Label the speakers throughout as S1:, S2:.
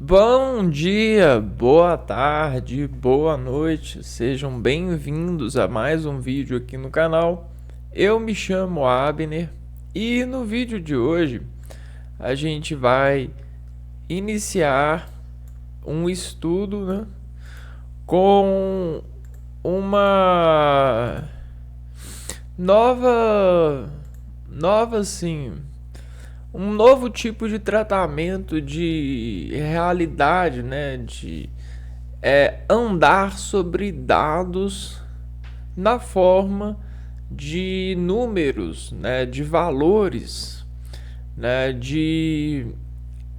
S1: Bom dia, boa tarde, boa noite, sejam bem-vindos a mais um vídeo aqui no canal. Eu me chamo Abner e no vídeo de hoje a gente vai iniciar um estudo, com uma nova assim, um novo tipo de tratamento de realidade, de andar sobre dados na forma de números, de valores, de,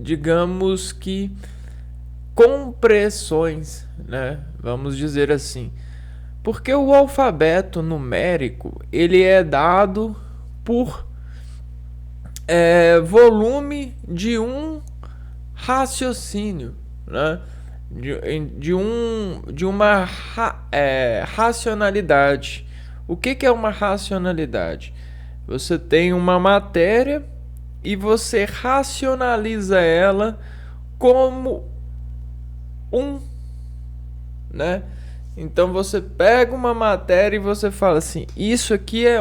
S1: digamos que, compressões, vamos dizer assim. Porque o alfabeto numérico ele é dado por volume de um raciocínio, de uma racionalidade. O que é uma racionalidade? Você tem uma matéria e você racionaliza ela como né? Então você pega uma matéria e você fala assim, isso aqui é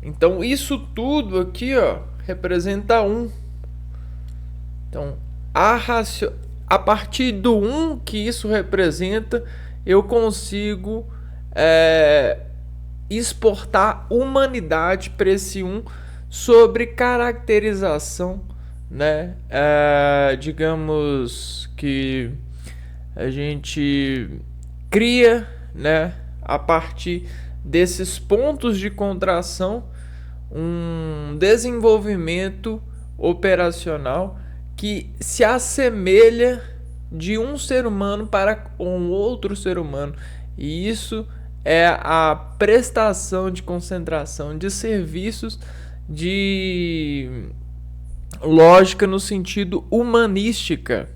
S1: Então isso tudo aqui, representa Então a partir do que isso representa, eu consigo exportar humanidade para esse sobre caracterização, digamos que a gente cria, a partir desses pontos de contração, um desenvolvimento operacional que se assemelha de um ser humano para um outro ser humano. E isso é a prestação de concentração de serviços de lógica no sentido humanística.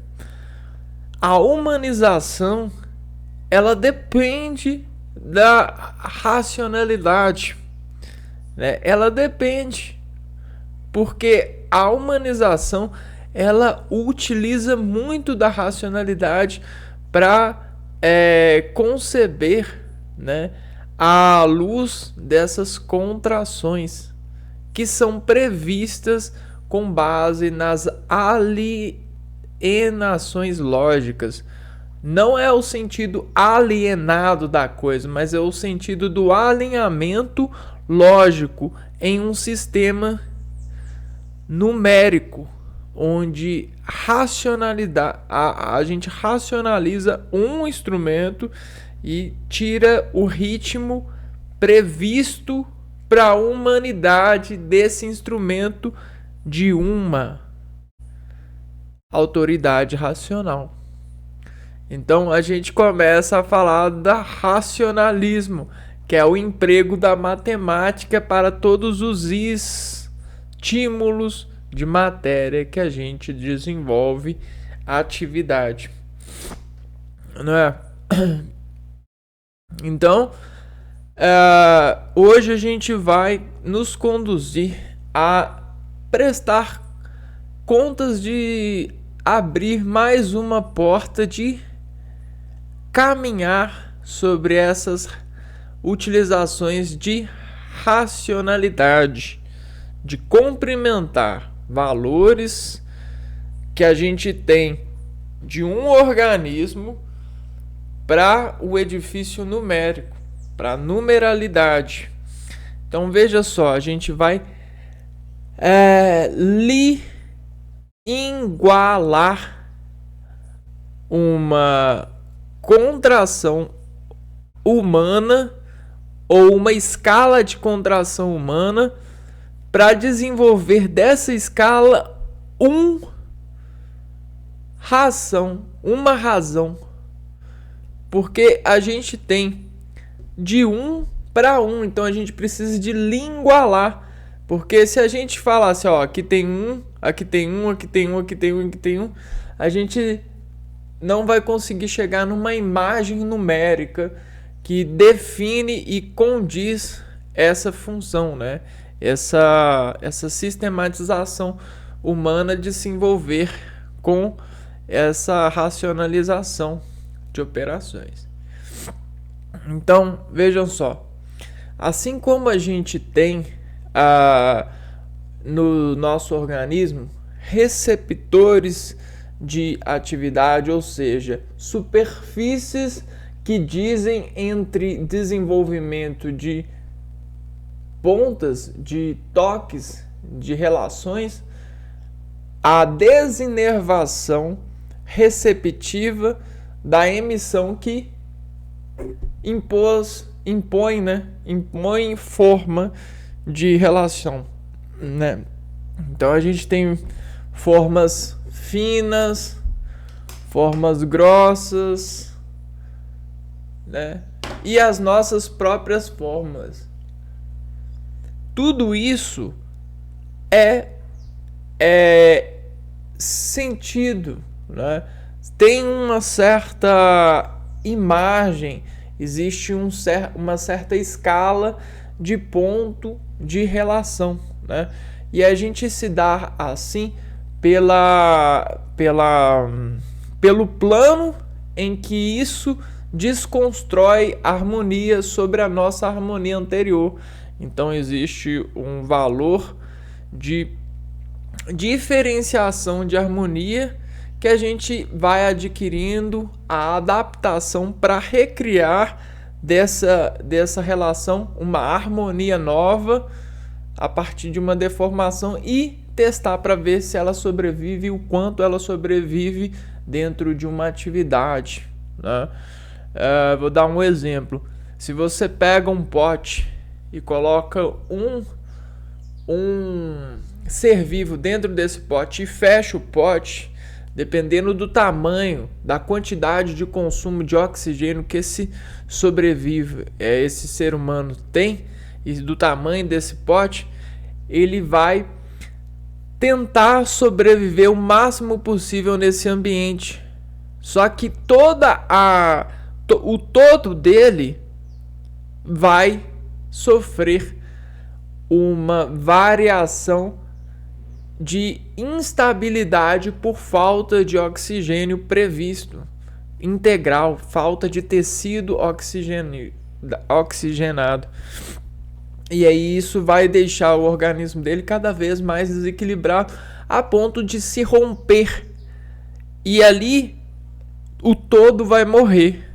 S1: A humanização ela depende da racionalidade, ela depende, porque a humanização ela utiliza muito da racionalidade para conceber, à luz dessas contrações que são previstas com base nas alienações lógicas. Não é o sentido alienado da coisa, mas é o sentido do alinhamento lógico em um sistema numérico, onde a gente racionaliza um instrumento e tira o ritmo previsto para a humanidade desse instrumento de uma autoridade racional. Então a gente começa a falar da racionalismo, que é o emprego da matemática para todos os estímulos de matéria que a gente desenvolve a atividade, não é? Então, hoje a gente vai nos conduzir a prestar contas de abrir mais uma porta de caminhar sobre essas utilizações de racionalidade, de cumprimentar valores que a gente tem de um organismo para o edifício numérico, para a numeralidade. Então veja só, a gente vai igualar uma contração humana ou uma escala de contração humana para desenvolver dessa escala uma razão, porque a gente tem de para então a gente precisa de igualar, porque se a gente falasse, aqui tem aqui tem aqui tem aqui tem aqui tem a gente não vai conseguir chegar numa imagem numérica que define e condiz essa função, essa sistematização humana de se envolver com essa racionalização de operações. Então, vejam só, assim como a gente tem no nosso organismo receptores de atividade, ou seja, superfícies que dizem entre desenvolvimento de pontas, de toques, de relações, a desinervação receptiva da emissão que impõe forma de relação, né? Então a gente tem formas finas, formas grossas, né? E as nossas próprias formas. Tudo isso é sentido, né? Tem uma certa imagem, existe uma certa escala de ponto de relação, né? E a gente se dá assim pelo plano em que isso desconstrói harmonia sobre a nossa harmonia anterior. Então existe um valor de diferenciação de harmonia que a gente vai adquirindo a adaptação para recriar dessa relação uma harmonia nova a partir de uma deformação e testar para ver se ela sobrevive e o quanto ela sobrevive dentro de uma atividade, né? Vou dar um exemplo. Se você pega um pote e coloca um ser vivo dentro desse pote e fecha o pote, dependendo do tamanho, da quantidade de consumo de oxigênio que esse ser humano tem e do tamanho desse pote, ele vai tentar sobreviver o máximo possível nesse ambiente. Só que o todo dele vai sofrer uma variação de instabilidade por falta de oxigênio previsto, integral, falta de tecido oxigenado. E aí isso vai deixar o organismo dele cada vez mais desequilibrado a ponto de se romper. E ali o todo vai morrer.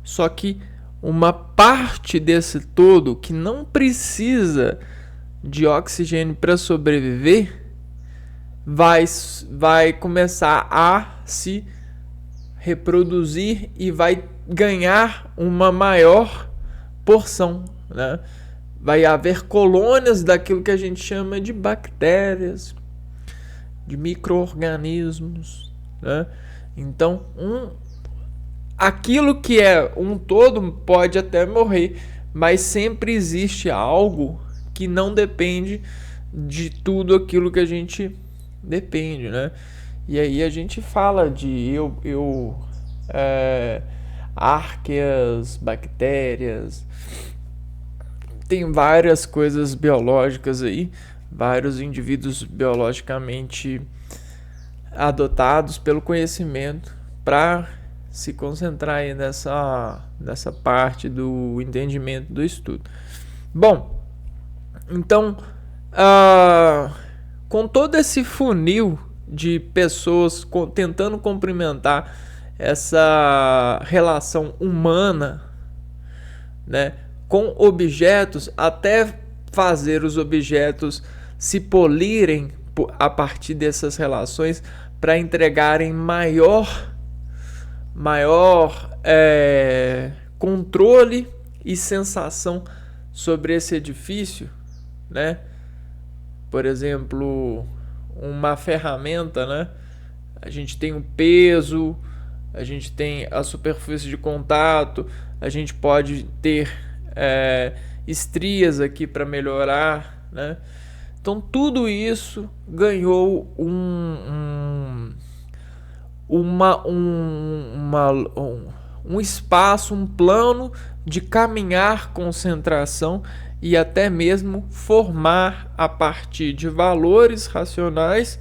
S1: Só que uma parte desse todo que não precisa de oxigênio para sobreviver vai começar a se reproduzir e vai ganhar uma maior porção, né? Vai haver colônias daquilo que a gente chama de bactérias, de micro-organismos, né? Então, aquilo que é um todo pode até morrer, mas sempre existe algo que não depende de tudo aquilo que a gente depende, né? E aí a gente fala de arqueias, bactérias, tem várias coisas biológicas aí, vários indivíduos biologicamente adotados pelo conhecimento para se concentrar aí nessa parte do entendimento do estudo. Bom, então, com todo esse funil de pessoas tentando cumprimentar essa relação humana, né, com objetos, até fazer os objetos se polirem a partir dessas relações para entregarem maior controle e sensação sobre esse edifício, né? Por exemplo, uma ferramenta, né? A gente tem o peso, a gente tem a superfície de contato, a gente pode ter estrias aqui para melhorar, né? Então tudo isso ganhou um espaço, um plano de caminhar concentração e até mesmo formar a partir de valores racionais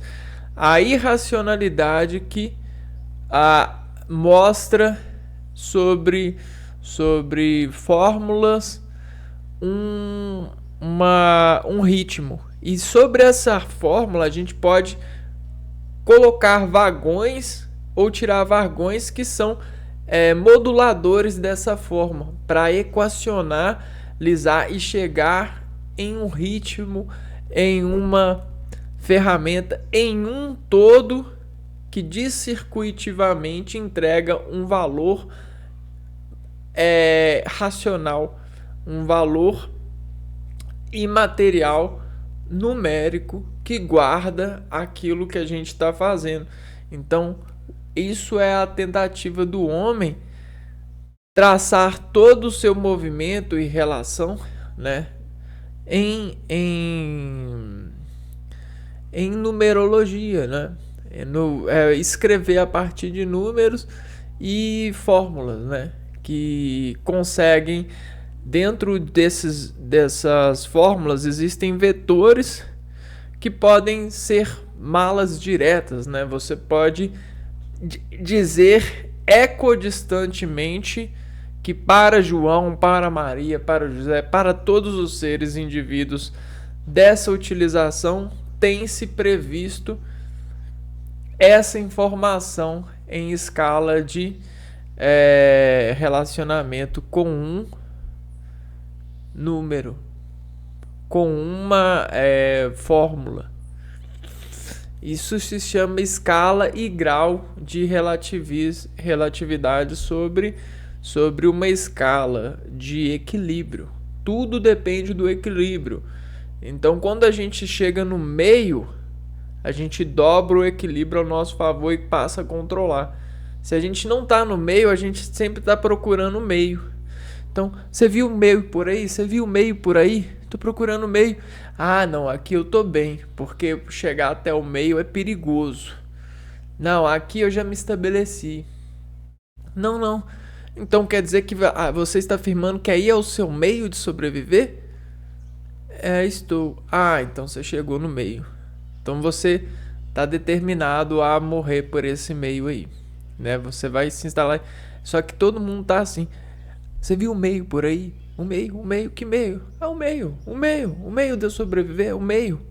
S1: a irracionalidade que mostra sobre fórmulas um ritmo. E sobre essa fórmula a gente pode colocar vagões ou tirar vagões que são moduladores dessa forma para equacionalizar e chegar em um ritmo, em uma ferramenta, em um todo que discircuitivamente entrega um valor racional, um valor imaterial, numérico, que guarda aquilo que a gente está fazendo. Então, isso é a tentativa do homem traçar todo o seu movimento e relação, né, em numerologia, né? Escrever a partir de números e fórmulas, né? Que conseguem, dentro dessas fórmulas, existem vetores que podem ser malas diretas, né? Você pode dizer equidistantemente que para João, para Maria, para José, para todos os seres indivíduos dessa utilização, tem-se previsto essa informação em escala de relacionamento com um número, com uma fórmula. Isso se chama escala e grau de relatividade sobre uma escala de equilíbrio. Tudo depende do equilíbrio. Então, quando a gente chega no meio, a gente dobra o equilíbrio ao nosso favor e passa a controlar. Se a gente não está no meio, a gente sempre está procurando o meio. Então, você viu o meio por aí? Você viu o meio por aí? Tô procurando o meio. Ah, não, aqui eu tô bem, porque chegar até o meio é perigoso. Não, aqui eu já me estabeleci. Não. Então quer dizer que você está afirmando que aí é o seu meio de sobreviver? Estou. Ah, então você chegou no meio. Então você está determinado a morrer por esse meio aí, né? Você vai se instalar. Só que todo mundo tá assim. Você viu o meio por aí? O meio, que meio? O meio de eu sobreviver, o meio.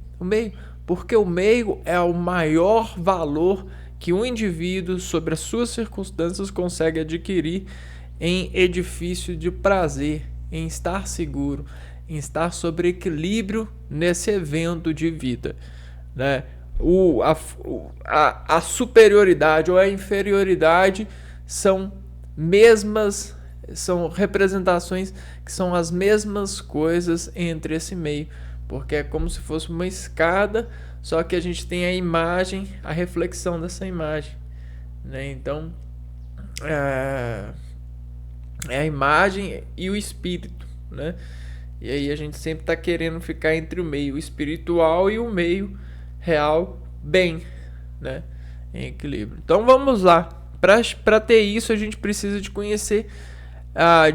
S1: Porque o meio é o maior valor que um indivíduo, sobre as suas circunstâncias, consegue adquirir em edifício de prazer, em estar seguro, em estar sobre equilíbrio nesse evento de vida, né? A superioridade ou a inferioridade são representações que são as mesmas coisas entre esse meio, porque é como se fosse uma escada, só que a gente tem a imagem, a reflexão dessa imagem, né? Então é a imagem e o espírito, né? E aí a gente sempre está querendo ficar entre o meio espiritual e o meio real, bem, né? Em equilíbrio. Então vamos lá. Para ter isso, a gente precisa de conhecer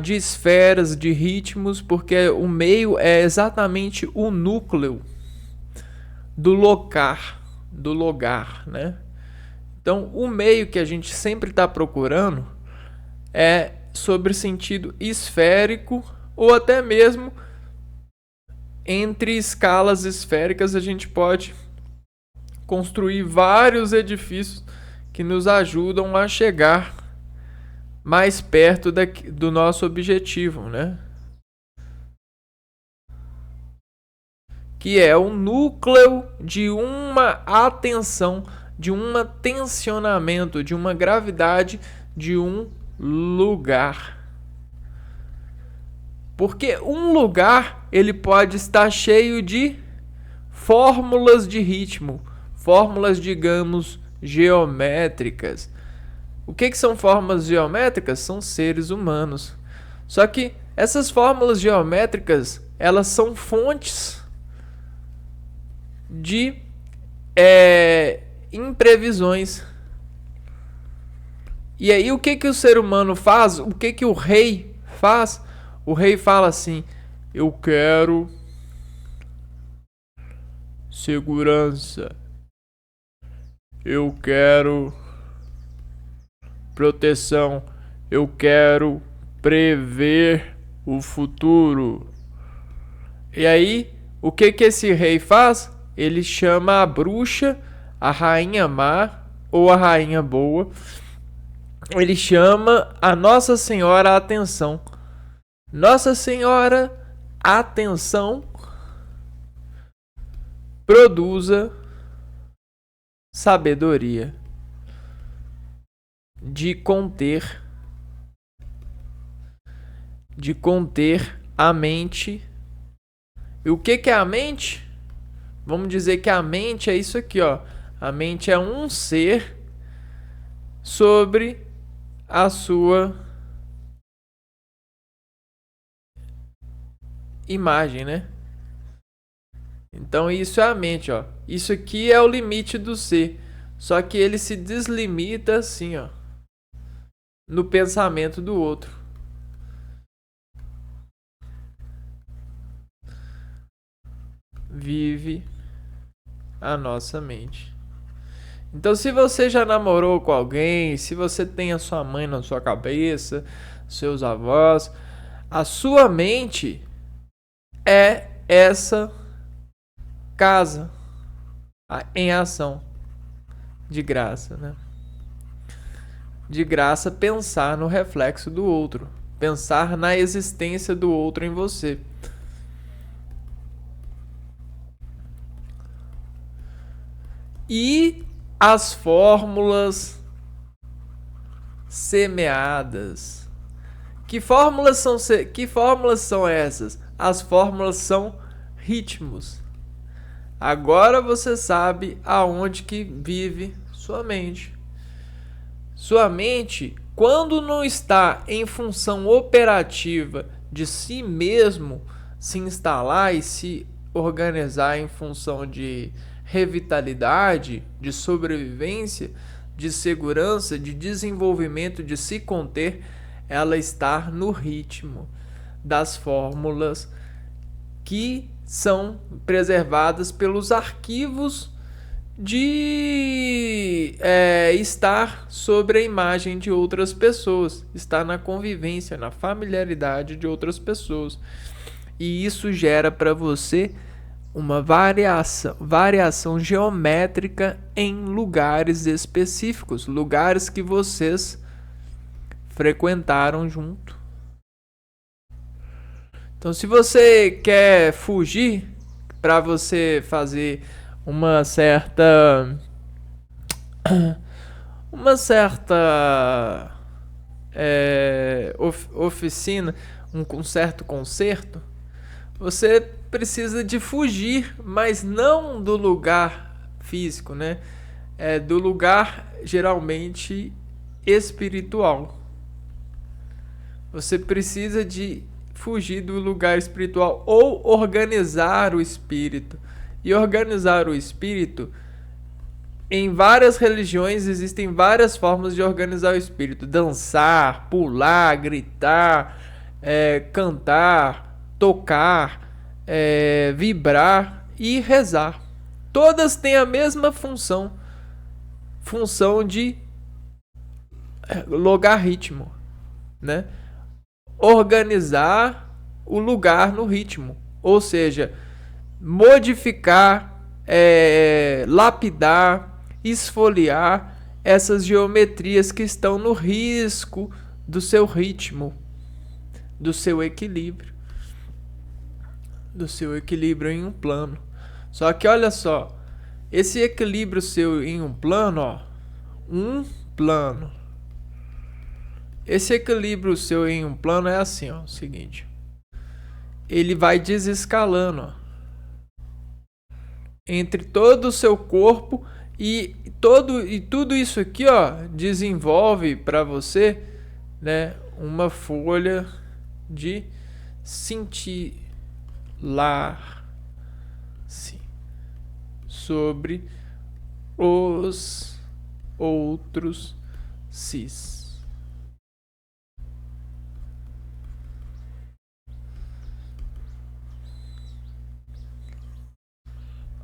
S1: de esferas, de ritmos, porque o meio é exatamente o núcleo do lugar, né? Então, o meio que a gente sempre está procurando é sobre sentido esférico, ou até mesmo entre escalas esféricas a gente pode construir vários edifícios que nos ajudam a chegar mais perto do nosso objetivo, né? Que é o núcleo de uma atenção, de um tensionamento, de uma gravidade de um lugar. Porque um lugar, ele pode estar cheio de fórmulas de ritmo, fórmulas, digamos, geométricas. O que são fórmulas geométricas? São seres humanos. Só que essas fórmulas geométricas, elas são fontes de imprevisões. E aí o que o ser humano faz? O que o rei faz? O rei fala assim: eu quero segurança. Eu quero proteção. Eu quero prever o futuro. E aí, o que que esse rei faz? Ele chama a bruxa, a rainha má ou a rainha boa. Ele chama a Nossa Senhora a atenção. Nossa Senhora, atenção, produza sabedoria de conter a mente. E o que que é a mente? Vamos dizer que a mente é isso aqui, ó. A mente é um ser sobre a sua imagem, né? Então isso é a mente, ó. Isso aqui é o limite do ser. Só que ele se deslimita assim, ó, no pensamento do outro. Vive a nossa mente. Então, se você já namorou com alguém, se você tem a sua mãe na sua cabeça, seus avós, a sua mente é essa casa em ação, de graça, né? De graça pensar no reflexo do outro, pensar na existência do outro em você. E as fórmulas semeadas. Que fórmulas são essas? As fórmulas são ritmos. Agora você sabe aonde que vive sua mente. Sua mente, quando não está em função operativa de si mesmo se instalar e se organizar em função de revitalidade, de sobrevivência, de segurança, de desenvolvimento, de se conter, ela está no ritmo das fórmulas que são preservadas pelos arquivos de estar sobre a imagem de outras pessoas, estar na convivência, na familiaridade de outras pessoas. E isso gera para você uma variação geométrica em lugares específicos, lugares que vocês frequentaram junto. Então, se você quer fugir para você fazer uma certa oficina, um certo concerto, você precisa de fugir, mas não do lugar físico, né? É do lugar geralmente espiritual. Você precisa de fugir do lugar espiritual ou organizar o espírito. E organizar o espírito, em várias religiões existem várias formas de organizar o espírito: dançar, pular, gritar, cantar, tocar, vibrar e rezar. Todas têm a mesma função de logaritmo, né? Organizar o lugar no ritmo, ou seja, modificar, lapidar, esfoliar essas geometrias que estão no risco do seu ritmo, do seu equilíbrio em um plano. Só que olha só, esse equilíbrio seu em um plano, esse equilíbrio seu em um plano é assim, ó, o seguinte. Ele vai desescalando, ó, entre todo o seu corpo e tudo isso aqui, ó, desenvolve para você, né, uma folha de cintilar-se sobre os outros cis.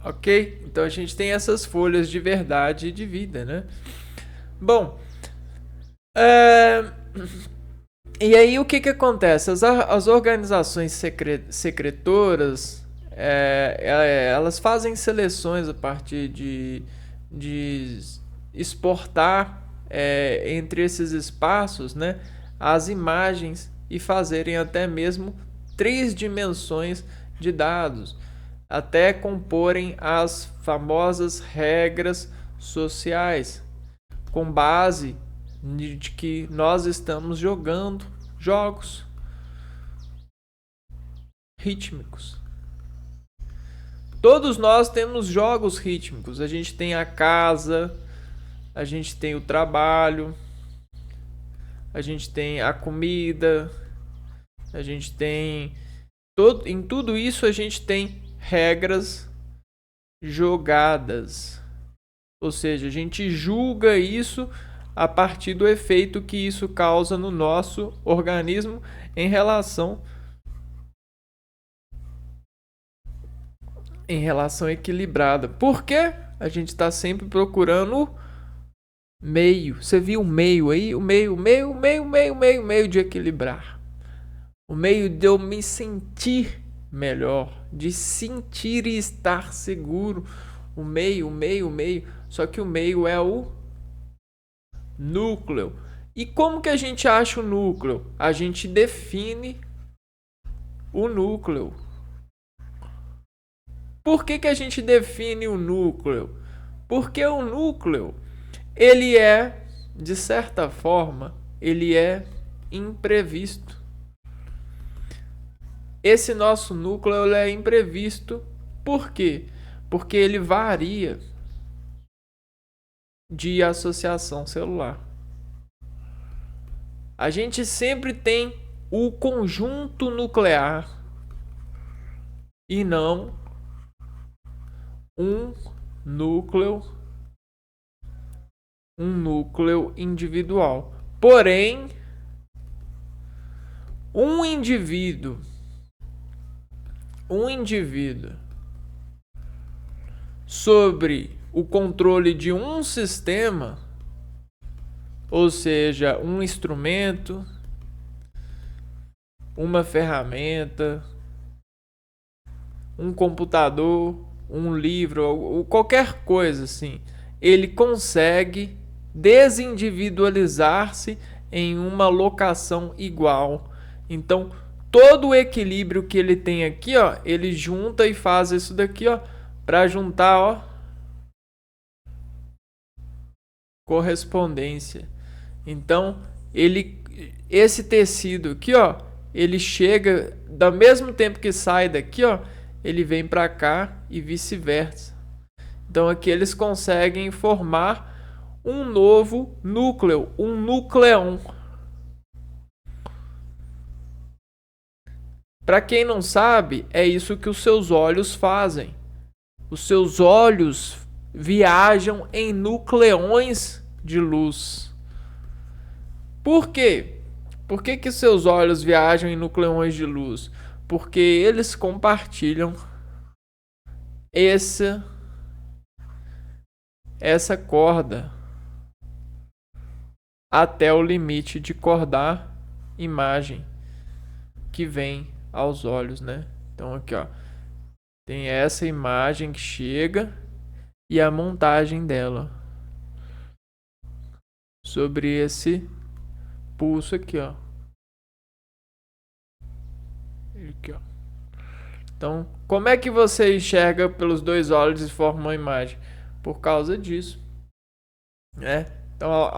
S1: Ok? Então a gente tem essas folhas de verdade e de vida, né? Bom, e aí o que acontece? As organizações secretoras, elas fazem seleções a partir de exportar entre esses espaços, né, as imagens e fazerem até mesmo 3 dimensões de dados, até comporem as famosas regras sociais, com base de que nós estamos jogando jogos rítmicos. Todos nós temos jogos rítmicos. A gente tem a casa, a gente tem o trabalho, a gente tem a comida, a gente tem em tudo isso a gente tem regras jogadas. Ou seja, a gente julga isso a partir do efeito que isso causa no nosso organismo em relação equilibrada. Por quê? A gente está sempre procurando o meio. Você viu o meio aí? O meio de equilibrar. O meio de eu me sentir melhor, de sentir e estar seguro. O meio. Só que o meio é o núcleo. E como que a gente acha o núcleo? A gente define o núcleo. Por que a gente define o núcleo? Porque o núcleo, ele é, de certa forma, ele é imprevisto. Esse nosso núcleo ele é imprevisto. Por quê? Porque ele varia de associação celular. A gente sempre tem o conjunto nuclear e não um núcleo individual. Porém, um indivíduo sobre o controle de um sistema, ou seja, um instrumento, uma ferramenta, um computador, um livro, ou qualquer coisa assim, ele consegue desindividualizar-se em uma locação igual. Então, todo o equilíbrio que ele tem aqui, ó, ele junta e faz isso daqui, ó, para juntar, ó, correspondência. Então, esse tecido aqui, ó, ele chega do mesmo tempo que sai daqui, ó, ele vem para cá e vice-versa. Então aqui eles conseguem formar um novo núcleo, um núcleon. Para quem não sabe, é isso que os seus olhos fazem. Os seus olhos viajam em nucleões de luz. Por quê? Por que os seus olhos viajam em nucleões de luz? Porque eles compartilham essa corda até o limite de cordar imagem que vem aos olhos, né? Então aqui, ó, tem essa imagem que chega e a montagem dela sobre esse pulso aqui, ó. Aqui, ó. Então, como é que você enxerga pelos dois olhos e forma uma imagem? Por causa disso, né? Então,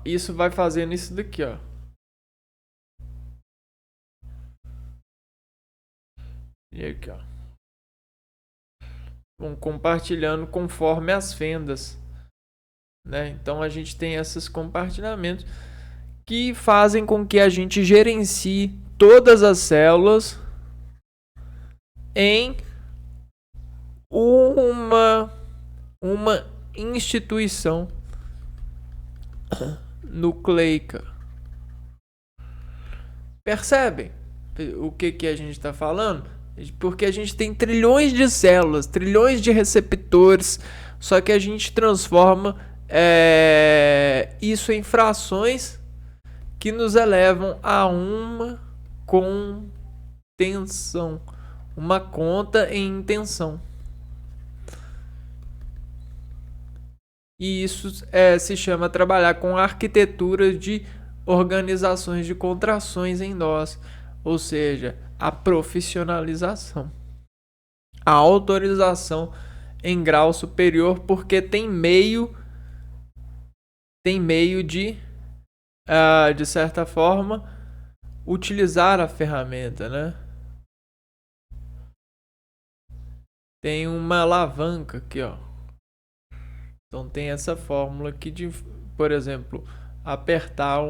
S1: isso vai fazendo isso daqui, ó. E aqui, ó. Vão compartilhando conforme as fendas, né? Então, a gente tem esses compartilhamentos que fazem com que a gente gerencie todas as células em uma instituição nucleica. Percebem o que a gente está falando? Porque a gente tem trilhões de células, trilhões de receptores, só que a gente transforma isso em frações que nos elevam a uma contenção, uma conta em intenção. E isso se chama trabalhar com arquitetura de organizações de contrações em nós, ou seja, a profissionalização, a autorização em grau superior, porque tem meio de certa forma, utilizar a ferramenta, né? Tem uma alavanca aqui, ó. Então tem essa fórmula aqui de, por exemplo, apertar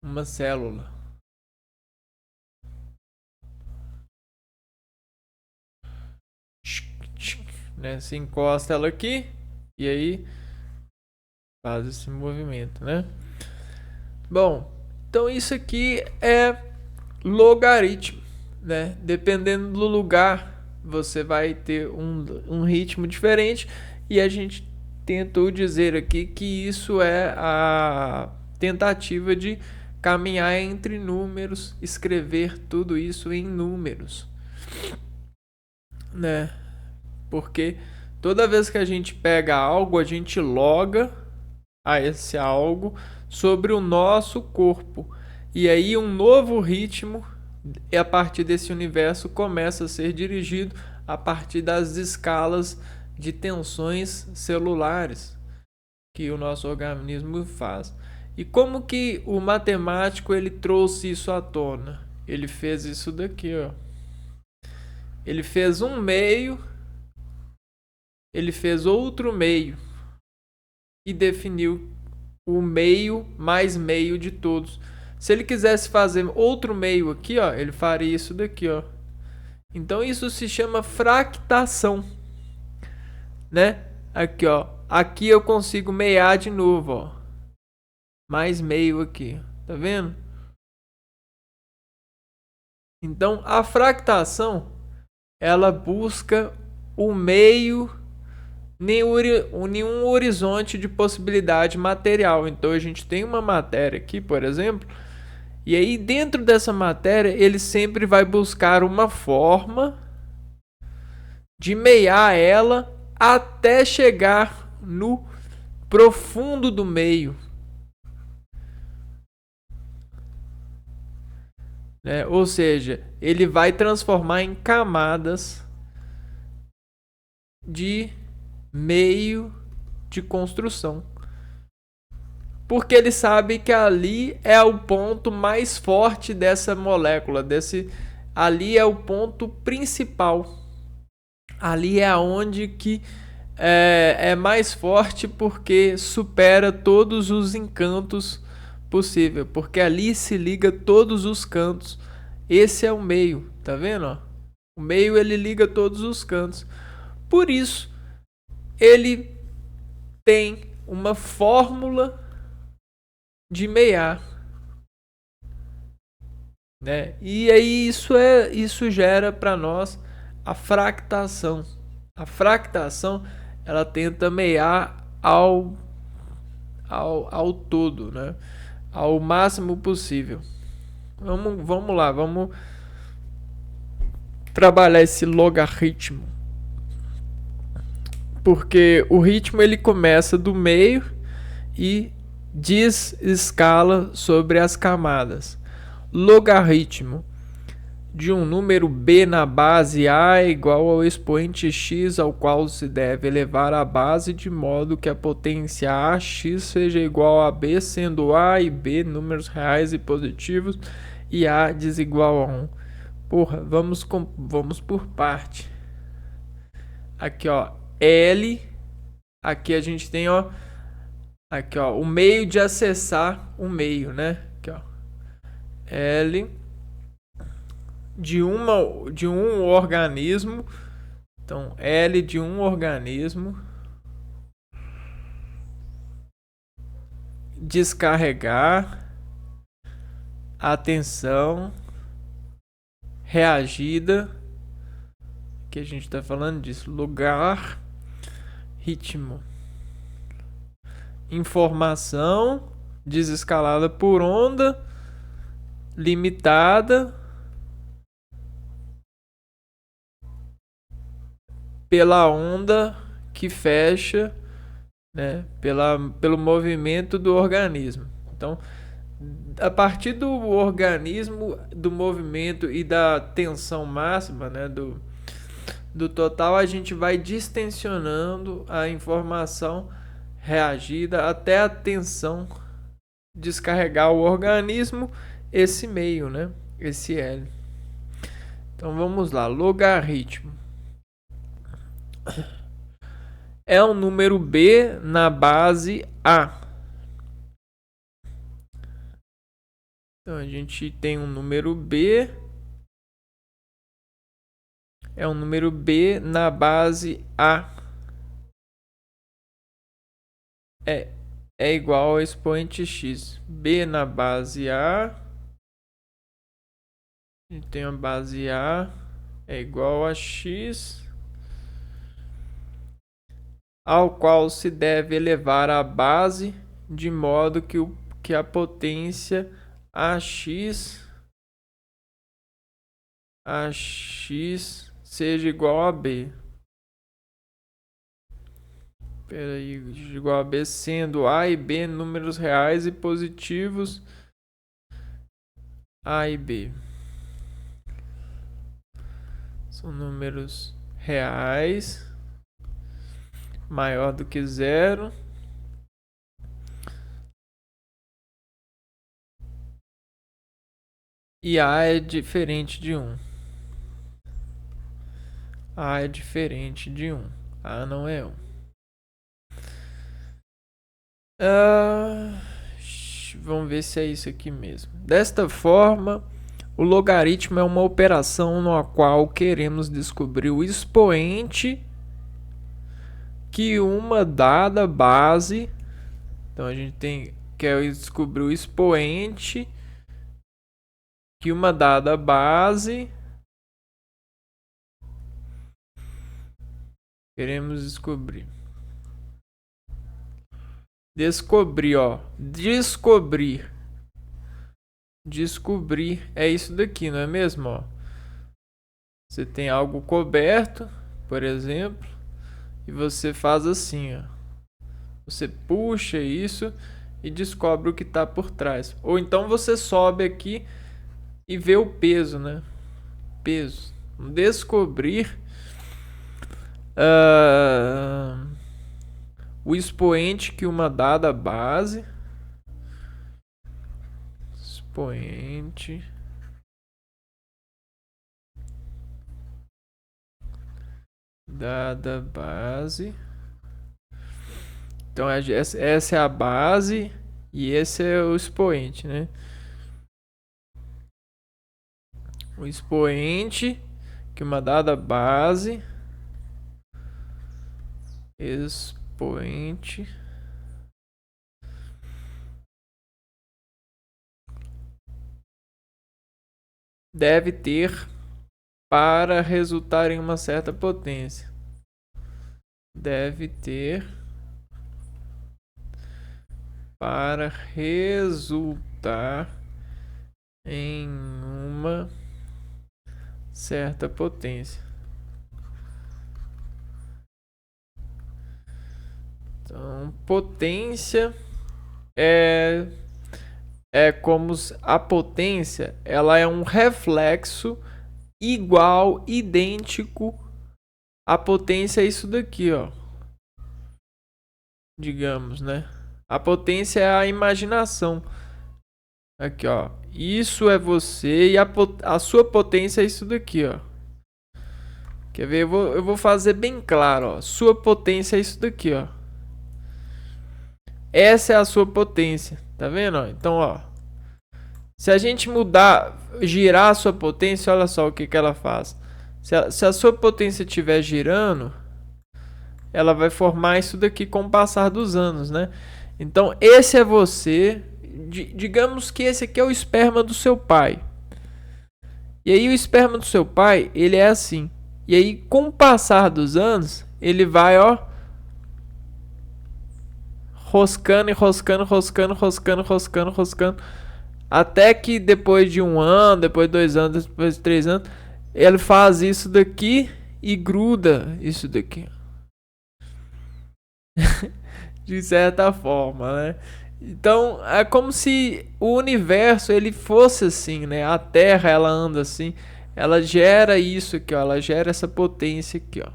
S1: uma célula. Né? Se encosta ela aqui e aí faz esse movimento, né? Bom, então isso aqui é logaritmo, né? Dependendo do lugar, você vai ter um ritmo diferente e a gente tentou dizer aqui que isso é a tentativa de caminhar entre números, escrever tudo isso em números, né? Porque toda vez que a gente pega algo, a gente loga a esse algo sobre o nosso corpo. E aí um novo ritmo, a partir desse universo, começa a ser dirigido a partir das escalas de tensões celulares que o nosso organismo faz. E como que o matemático ele trouxe isso à tona? Ele fez isso daqui, ó. Ele fez um meio, ele fez outro meio e definiu o meio mais meio de todos. Se ele quisesse fazer outro meio aqui, ó, ele faria isso daqui, ó. Então isso se chama fractação, né? Aqui, ó. Aqui eu consigo meiar de novo, ó. Mais meio aqui, tá vendo? Então a fractação ela busca o meio, nenhum horizonte de possibilidade material. Então a gente tem uma matéria aqui, por exemplo, e aí dentro dessa matéria ele sempre vai buscar uma forma de meiar ela até chegar no profundo do meio, né? Ou seja, ele vai transformar em camadas de meio de construção. Porque ele sabe que ali é o ponto mais forte dessa molécula, ali é o ponto principal. Ali é onde que é mais forte porque supera todos os encantos possíveis, porque ali se liga todos os cantos. Esse é o meio, tá vendo? O meio ele liga todos os cantos. Por isso ele tem uma fórmula de meiar, né? E aí isso gera para nós a fractação. A fractação ela tenta meiar ao todo, né? Ao máximo possível. Vamos lá, vamos trabalhar esse logaritmo. Porque o ritmo ele começa do meio e desescala sobre as camadas. Logaritmo de um número b na base a é igual ao expoente x ao qual se deve elevar a base, de modo que a potência ax seja igual a b, sendo a e b números reais e positivos e a desigual a 1. Porra, vamos por parte. Aqui, ó, L. Aqui a gente tem, ó, aqui, ó, o meio de acessar o meio, né? Aqui, ó, L de um organismo. Então, L de um organismo descarregar atenção reagida, que a gente está falando disso, lugar, ritmo, informação desescalada por onda, limitada pela onda que fecha, né, pelo movimento do organismo. Então, a partir do organismo, do movimento e da tensão máxima, né, do total, a gente vai distensionando a informação reagida até a tensão descarregar o organismo, esse meio, né, esse L. Então vamos lá, logaritmo é um número B na base A. Então a gente tem um número B, é um número B na base A. É igual ao expoente x. B na base A. A gente tem a base A é igual a x, ao qual se deve elevar a base de modo que a potência AX seja igual a B. Igual a B, sendo A e B números reais e positivos, A e B são números reais maior do que zero, e A é diferente de 1. A é diferente de 1. A não é 1. Vamos ver se é isso aqui mesmo. Desta forma, o logaritmo é uma operação na qual queremos descobrir o expoente que uma dada base. Então a gente quer descobrir o expoente que uma dada base. Queremos descobrir. Descobrir é isso daqui, não é mesmo? Ó. Você tem algo coberto, por exemplo, e você faz assim, ó. Você puxa isso e descobre o que está por trás. Ou então você sobe aqui e vê o peso, né? Peso. Descobrir o expoente que uma dada base. Expoente dada base. Então essa é a base e esse é o expoente, né? O expoente que uma dada base, expoente deve ter para resultar em uma certa potência. Deve ter para resultar em uma certa potência. Então, potência é como a potência, ela é um reflexo igual, idêntico. A potência é isso daqui, ó. Digamos, né? A potência é a imaginação. Aqui, ó. Isso é você e a sua potência é isso daqui, ó. Quer ver? Eu vou fazer bem claro, ó. Sua potência é isso daqui, ó. Essa é a sua potência. Tá vendo, ó? Então, ó. Se a gente girar a sua potência, olha só o que ela faz. Se a sua potência estiver girando, ela vai formar isso daqui com o passar dos anos, né? Então, esse é você. Digamos que esse aqui é o esperma do seu pai. E aí o esperma do seu pai, ele é assim. E aí, com o passar dos anos, ele vai, ó, roscando, até que depois de 1 ano, depois de 2 anos, depois de 3 anos, ele faz isso daqui e gruda isso daqui. De certa forma, né? Então, é como se o universo ele fosse assim, né? A Terra, ela anda assim, ela gera isso aqui, ó, ela gera essa potência aqui, ó.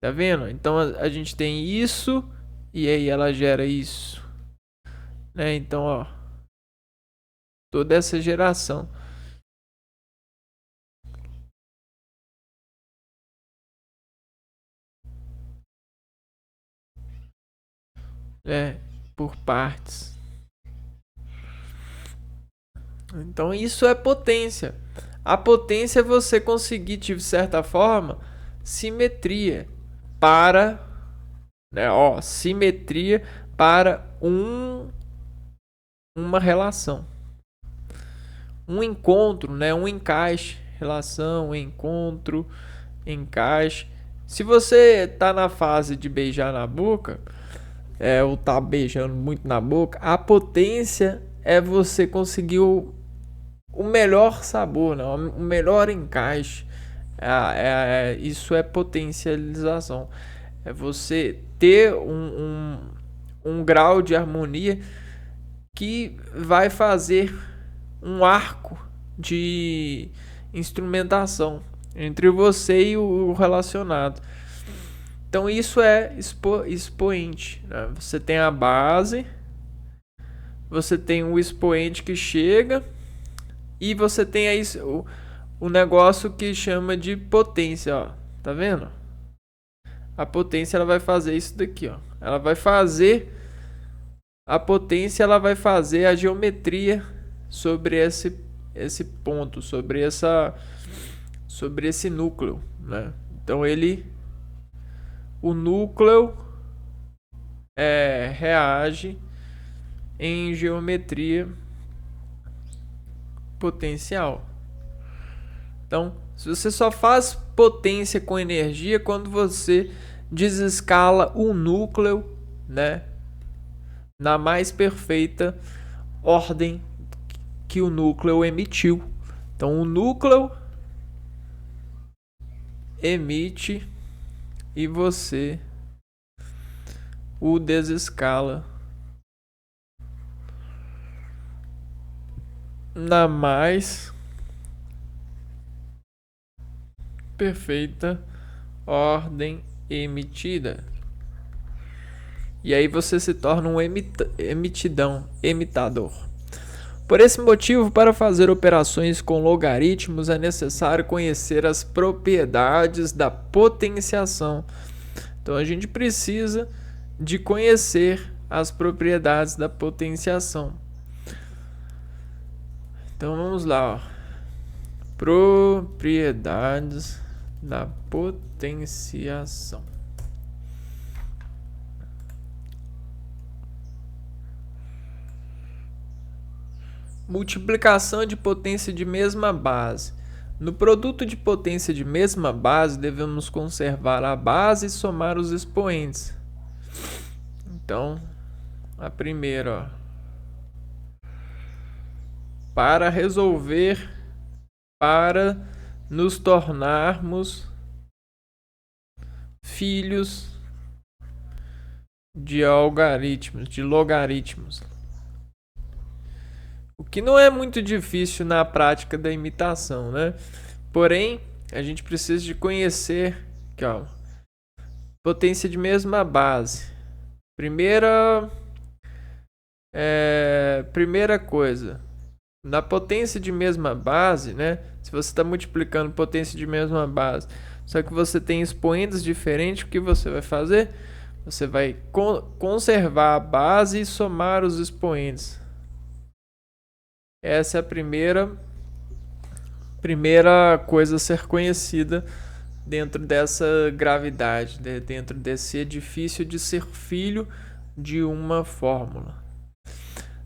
S1: Tá vendo? Então a gente tem isso e aí ela gera isso, né? Então, ó, toda essa geração. É, por partes. Então isso é potência. A potência é você conseguir, de certa forma, simetria para, né, ó, simetria para uma relação. Um encontro, né, um encaixe, relação, encontro, encaixe. Se você tá na fase de beijar na boca, ou tá beijando muito na boca, a potência é você conseguir o melhor sabor, né? O melhor encaixe. Isso é potencialização. É você ter um grau de harmonia que vai fazer um arco de instrumentação entre você e o relacionado. Então isso é expoente, né? Você tem a base, você tem o expoente que chega e você tem aí o negócio que chama de potência, ó. Tá vendo? A potência ela vai fazer isso daqui, ó. Ela vai fazer a potência, ela vai fazer a geometria sobre esse ponto, sobre esse núcleo, né? Então o núcleo reage em geometria potencial. Então, se você só faz potência com energia quando você desescala o núcleo, né, na mais perfeita ordem que o núcleo emitiu. Então, o núcleo emite e você o desescala na mais perfeita ordem emitida. E aí você se torna um emitador. Por esse motivo, para fazer operações com logaritmos é necessário conhecer as propriedades da potenciação. Então a gente precisa de conhecer as propriedades da potenciação. Então vamos lá, ó. Propriedades da potenciação. Multiplicação de potência de mesma base. No produto de potência de mesma base, devemos conservar a base e somar os expoentes. Então, a primeira, ó. Para resolver, para nos tornarmos filhos de algoritmos, de logaritmos. O que não é muito difícil na prática da imitação, né? Porém, a gente precisa de conhecer, calma, potência de mesma base. Primeira coisa, na potência de mesma base, né? Se você está multiplicando potência de mesma base, só que você tem expoentes diferentes, o que você vai fazer? Você vai conservar a base e somar os expoentes. Essa é a primeira coisa a ser conhecida dentro dessa gravidade, dentro desse edifício de ser filho de uma fórmula.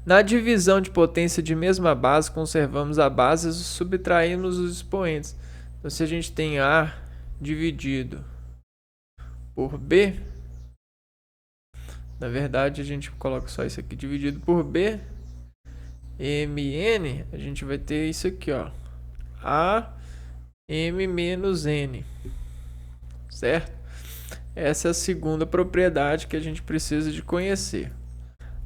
S1: Na divisão de potência de mesma base, conservamos a base e subtraímos os expoentes. Então, se a gente tem A dividido por B, na verdade a gente coloca só isso aqui dividido por B, mn, a gente vai ter isso aqui, ó, A m menos n, certo? Essa é a segunda propriedade que a gente precisa de conhecer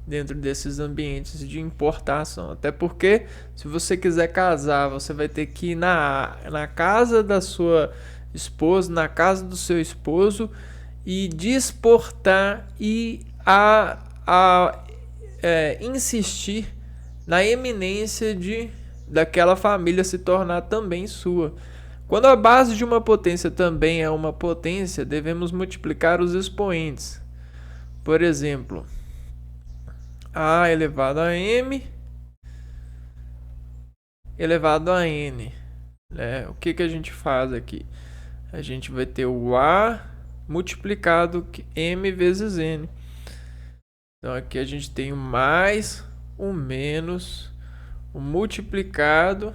S1: dentro desses ambientes de importação. Até porque, se você quiser casar, você vai ter que ir na casa da sua esposa, na casa do seu esposo, e desportar e insistir na eminência daquela família se tornar também sua. Quando a base de uma potência também é uma potência, devemos multiplicar os expoentes. Por exemplo, A elevado a M elevado a N. O que a gente faz aqui? A gente vai ter o A multiplicado M vezes N. Então aqui a gente tem o mais, o menos, o multiplicado.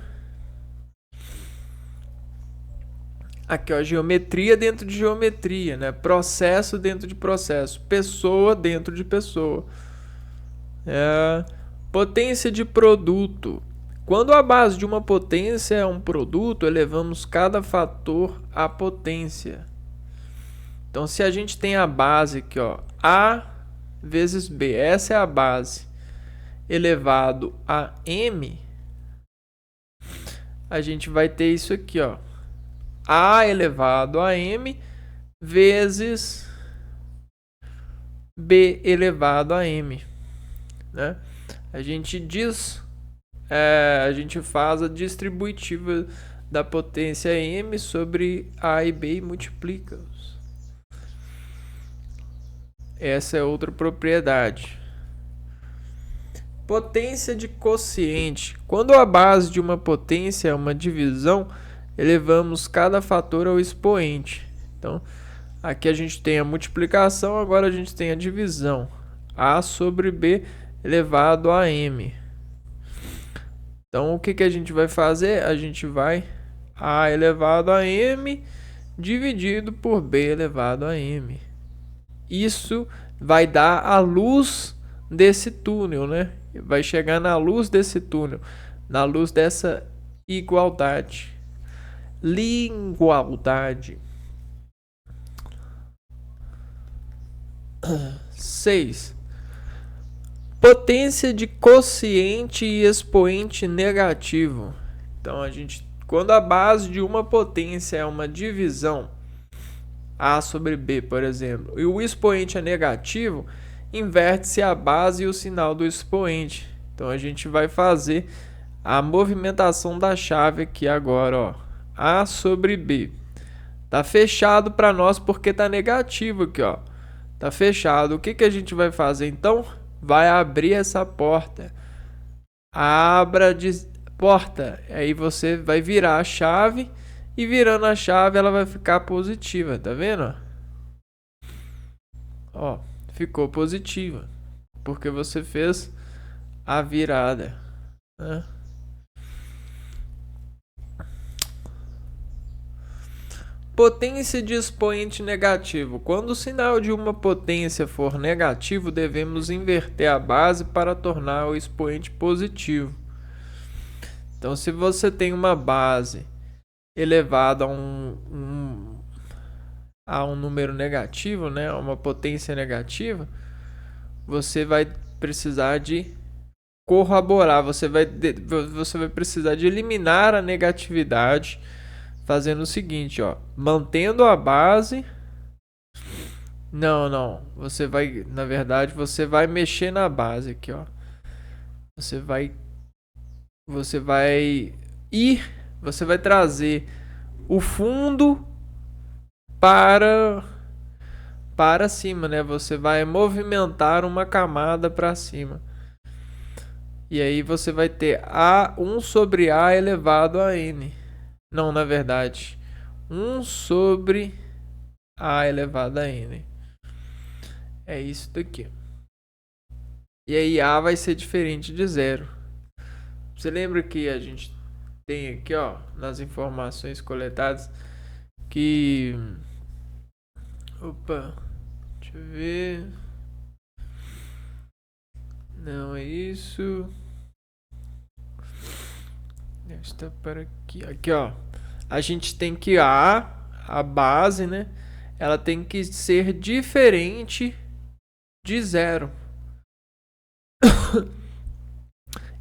S1: Aqui, ó, geometria dentro de geometria, né? Processo dentro de processo, pessoa dentro de pessoa. Potência de produto. Quando a base de uma potência é um produto, elevamos cada fator à potência. Então, se a gente tem a base aqui, ó, A vezes B, essa é a base, elevado a M, a gente vai ter isso aqui, ó, A elevado a M vezes B elevado a M, né? A gente faz a distributiva da potência M sobre A e B e multiplica-os. Essa é outra propriedade. Potência de quociente. Quando a base de uma potência é uma divisão, elevamos cada fator ao expoente. Então, aqui a gente tem a multiplicação, agora a gente tem a divisão. A sobre B elevado a M. Então, o que a gente vai fazer? A gente vai A elevado a M dividido por B elevado a M. Isso vai dar a luz desse túnel, né? Vai chegar na luz desse túnel, na luz dessa igualdade. Lingualdade. 6. Potência de quociente e expoente negativo. Então, quando a base de uma potência é uma divisão, A sobre B, por exemplo, e o expoente é negativo, inverte-se a base e o sinal do expoente. Então, a gente vai fazer a movimentação da chave aqui agora, ó. A sobre B. Tá fechado para nós porque tá negativo aqui, ó. Tá fechado. O que a gente vai fazer então? Vai abrir essa porta. Abra de porta. Aí você vai virar a chave e virando a chave ela vai ficar positiva, tá vendo? Ó, ficou positiva porque você fez a virada, né? Potência de expoente negativo. Quando o sinal de uma potência for negativo, devemos inverter a base para tornar o expoente positivo. Então, se você tem uma base elevada a um número negativo, né, uma potência negativa, você vai precisar de corroborar, você vai precisar de eliminar a negatividade, fazendo o seguinte, ó, mantendo a base. Não, você vai, na verdade, você vai mexer na base aqui, ó. Você vai trazer o fundo para cima, né? Você vai movimentar uma camada para cima. E aí você vai ter A1 sobre A elevado a N. Não, na verdade, 1 sobre A elevado a N. É isso daqui. E aí A vai ser diferente de 0. Você lembra que a gente tem aqui, ó, nas informações coletadas, que... Opa, deixa eu ver... Não é isso. Está para aqui. Aqui, ó. A gente tem que a base, né? Ela tem que ser diferente de 0.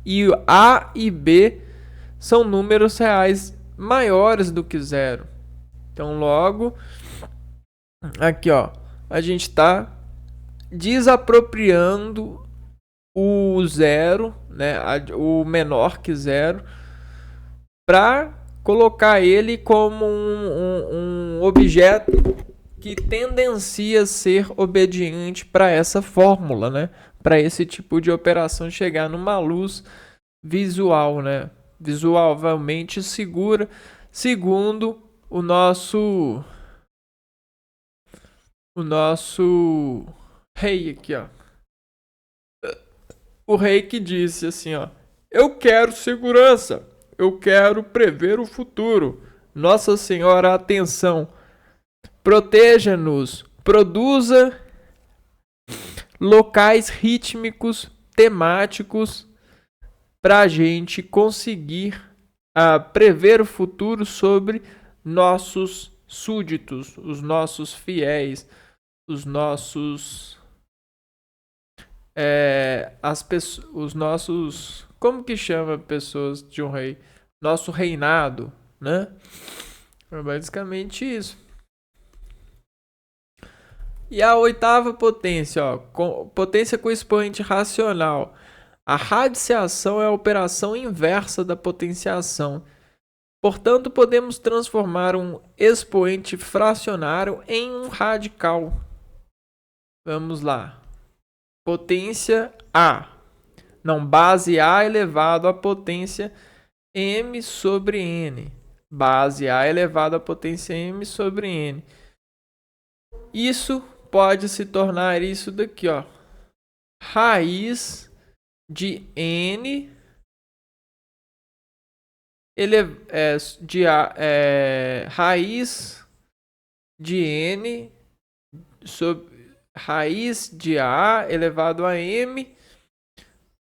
S1: E A e B são números reais maiores do que 0. Então, logo, aqui, ó, a gente está desapropriando o 0, né, o menor que 0, para colocar ele como um objeto que tendencia a ser obediente para essa fórmula, né? Para esse tipo de operação chegar numa luz visual, né? Visualmente segura, segundo o nosso rei aqui, ó. O rei que disse assim, ó: eu quero segurança, eu quero prever o futuro. Nossa Senhora, atenção, proteja-nos, produza locais rítmicos, temáticos, para a gente conseguir prever o futuro sobre nossos súditos, os nossos fiéis, os nossos os nossos, como que chama pessoas de um rei? Nosso reinado, né? É basicamente isso. E a oitava potência, ó, potência com expoente racional. A radiciação é a operação inversa da potenciação. Portanto, podemos transformar um expoente fracionário em um radical. Vamos lá. Potência A. Não, base A elevado à potência m sobre n. Base A elevado à potência m sobre n. Isso pode se tornar isso daqui, ó. Raiz de n raiz de n sobre raiz de a elevado a m,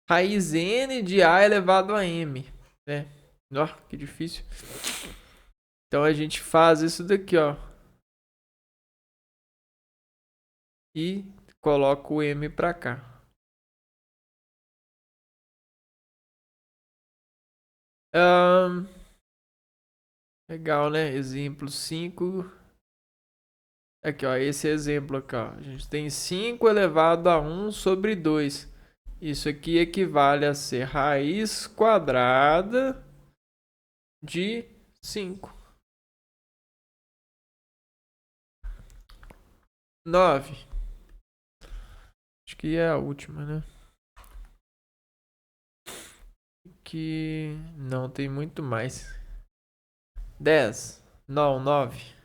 S1: raiz n de a elevado a m, né? Nossa, que difícil. Então a gente faz isso daqui, ó, e coloca o m para cá. Legal, né? Exemplo 5. Aqui, ó, esse exemplo aqui, ó. A gente tem 5 elevado a 1 sobre 2. Isso aqui equivale a ser raiz quadrada de 5. 9. Acho que é a última, né? Que não tem muito mais. 10. Não, 9.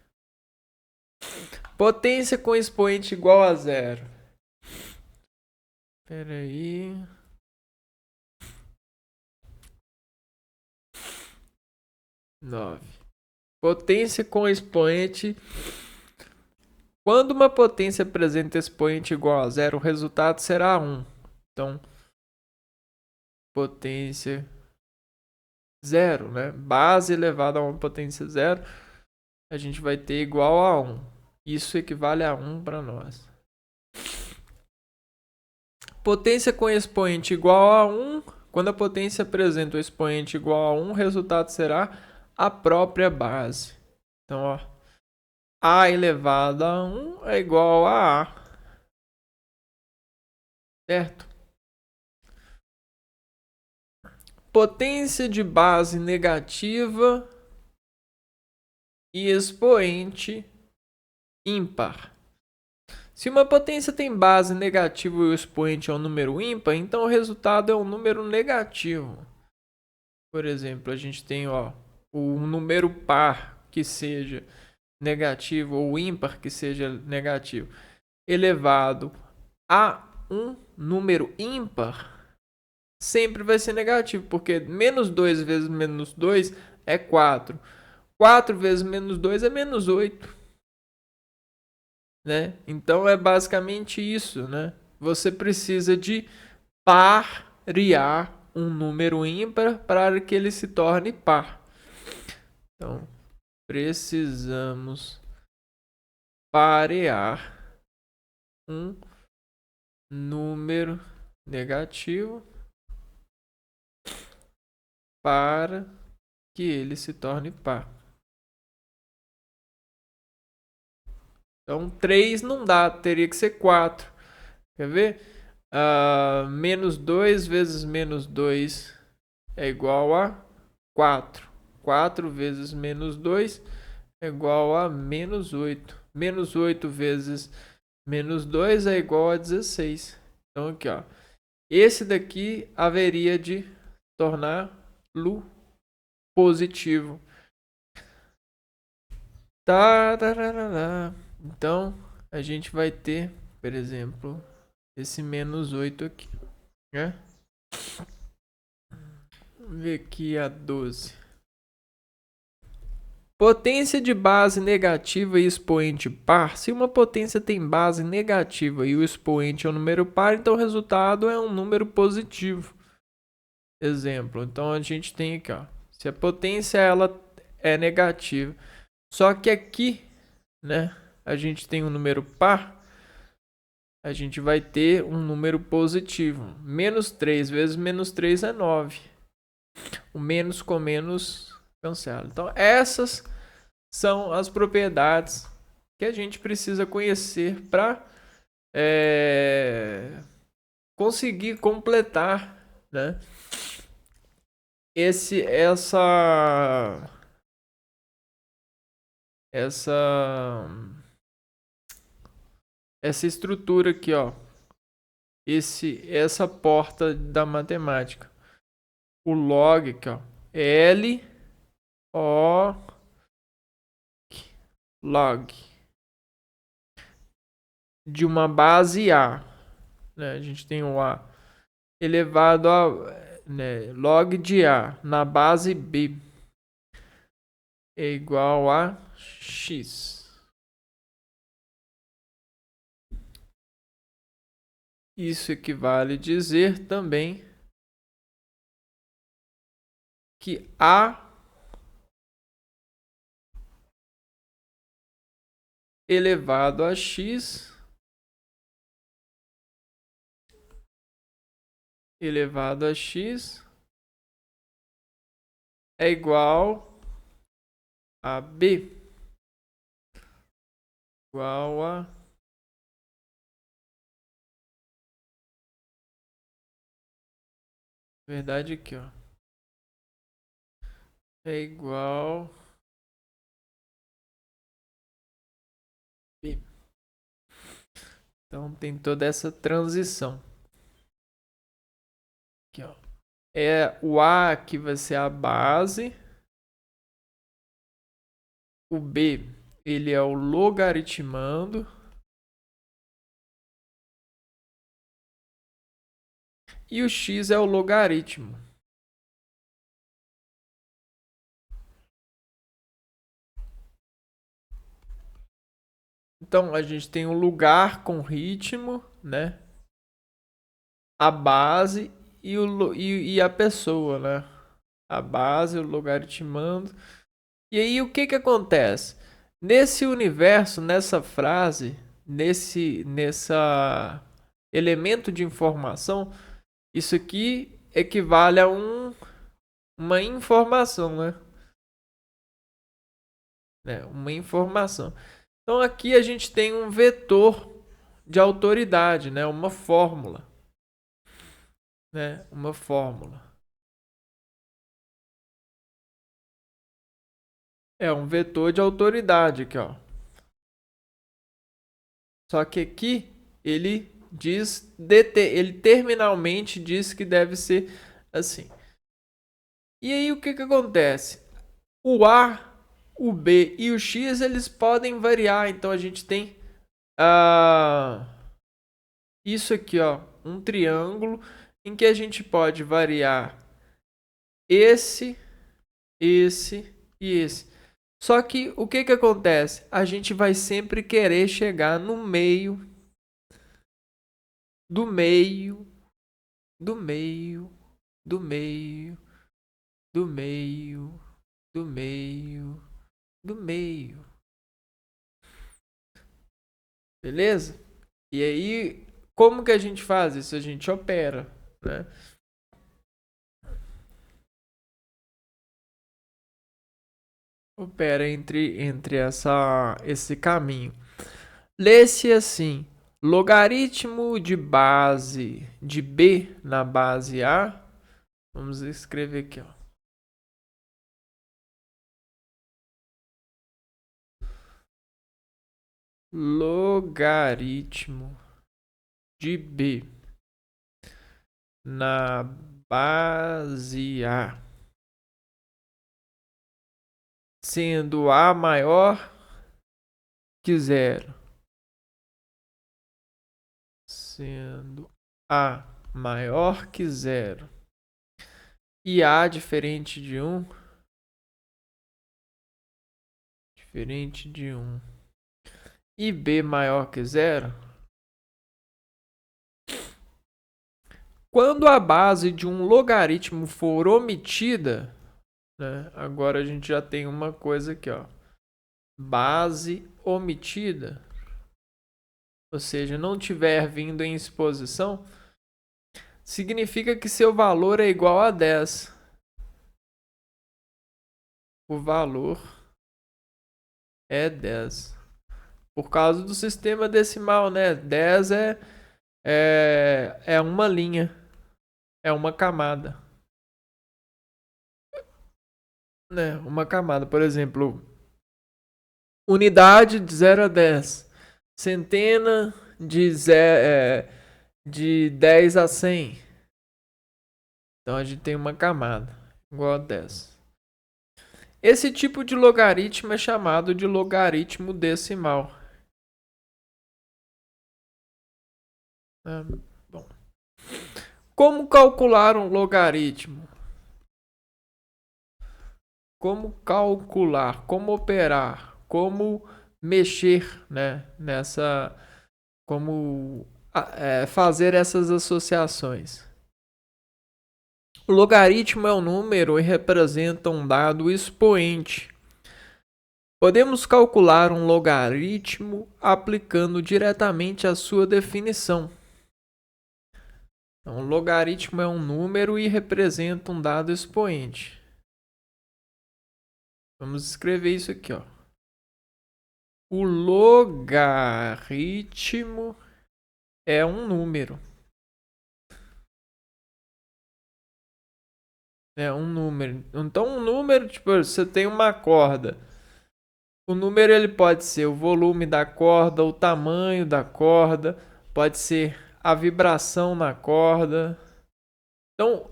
S1: Potência com expoente igual a 0. Espera aí. Potência com expoente. Quando uma potência apresenta expoente igual a 0, o resultado será 1. Então, potência 0, né? Base elevada a uma potência 0, a gente vai ter igual a 1. Isso equivale a 1 para nós. Potência com expoente igual a 1. Quando a potência apresenta o expoente igual a 1, o resultado será a própria base. Então, ó, a elevado a 1 é igual a A. Certo? Potência de base negativa e expoente ímpar. Se uma potência tem base negativa e o expoente é um número ímpar, então o resultado é um número negativo. Por exemplo, a gente tem, ó, o número par que seja negativo ou ímpar que seja negativo elevado a 1 número ímpar, sempre vai ser negativo, porque menos 2 vezes menos 2 é 4. 4 vezes menos 2 é menos 8. Né? Então é basicamente isso, né? Você precisa de parear um número ímpar para que ele se torne par. Então, precisamos parear um número negativo para que ele se torne par. Então, 3 não dá, teria que ser 4. Quer ver? Menos 2 vezes menos 2 é igual a 4. 4 vezes menos 2 é igual a menos 8. Menos 8 vezes menos 2 é igual a 16. Então, aqui, ó. Esse daqui haveria de torná-lo positivo. Então, a gente vai ter, por exemplo, esse menos 8 aqui, né? Vamos ver aqui a 12. Potência de base negativa e expoente par. Se uma potência tem base negativa e o expoente é um número par, então o resultado é um número positivo. Exemplo, então a gente tem aqui, ó, se a potência ela é negativa, só que aqui, né, a gente tem um número par, a gente vai ter um número positivo. Menos 3 vezes menos 3 é 9. O menos com menos cancela. Então essas são as propriedades que a gente precisa conhecer para conseguir completar, né, essa estrutura aqui, ó. Essa porta da matemática. O log aqui, ó. L O log de uma base A, né? A gente tem o A elevado a, né, log de A na base B é igual a x. Isso equivale a dizer também que A elevado a x elevado a x é igual a B igual a verdade aqui, ó, é igual B. Então tem toda essa transição aqui, ó. É o A que vai ser a base, o B ele é o logaritmando e o x é o logaritmo. Então a gente tem um lugar com ritmo, né? A base e a pessoa, né? A base, o logaritmando. E aí o que acontece? Nesse universo, nessa frase, nessa elemento de informação, isso aqui equivale a uma informação, né? Uma informação. Então aqui a gente tem um vetor de autoridade, né? Uma fórmula. Né? Uma fórmula. É um vetor de autoridade aqui, ó. Só que aqui ele diz ele terminalmente diz que deve ser assim. E aí o que acontece? O A, o B e o X eles podem variar. Então a gente tem isso aqui, ó. um triângulo em que a gente pode variar esse, esse e esse. Só que o que acontece? A gente vai sempre querer chegar no meio, do meio, do meio, do meio, do meio, do meio, do meio. Beleza? E aí, como que a gente faz isso? A gente opera, né? Opera entre esse caminho. Lê-se assim: logaritmo de base de B na base A. Vamos escrever aqui, ó. Logaritmo de B na base A, sendo A maior que zero. Sendo A maior que zero e A diferente de 1, diferente de 1, e B maior que zero, quando a base de um logaritmo for omitida, né, agora a gente já tem uma coisa aqui, ó, base omitida, ou seja, não tiver vindo em exposição, significa que seu valor é igual a 10. O valor é 10. Por causa do sistema decimal, né? 10 é uma linha. É uma camada. Né? Uma camada. Por exemplo, unidade de 0 a 10. Centena de 10 a 100. Então a gente tem uma camada igual a 10. Esse tipo de logaritmo é chamado de logaritmo decimal. Bom. Como calcular um logaritmo? Como calcular, como operar, como mexer, né, nessa, como fazer essas associações. O logaritmo é um número e representa um dado expoente. Podemos calcular um logaritmo aplicando diretamente a sua definição. Então, o logaritmo é um número e representa um dado expoente. Vamos escrever isso aqui, ó. O logaritmo é um número. É um número. Então, um número, tipo, você tem uma corda. O número ele pode ser o volume da corda, o tamanho da corda, pode ser a vibração na corda. Então,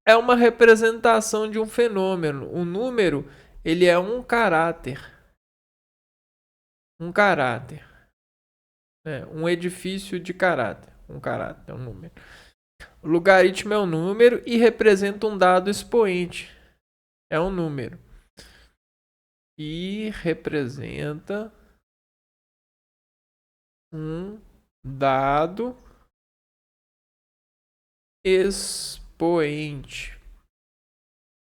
S1: é uma representação de um fenômeno. O número, ele é um caráter. Um caráter. Um edifício de caráter. Um caráter, é um número. O logaritmo é um número e representa um dado expoente. É um número. E representa um dado expoente.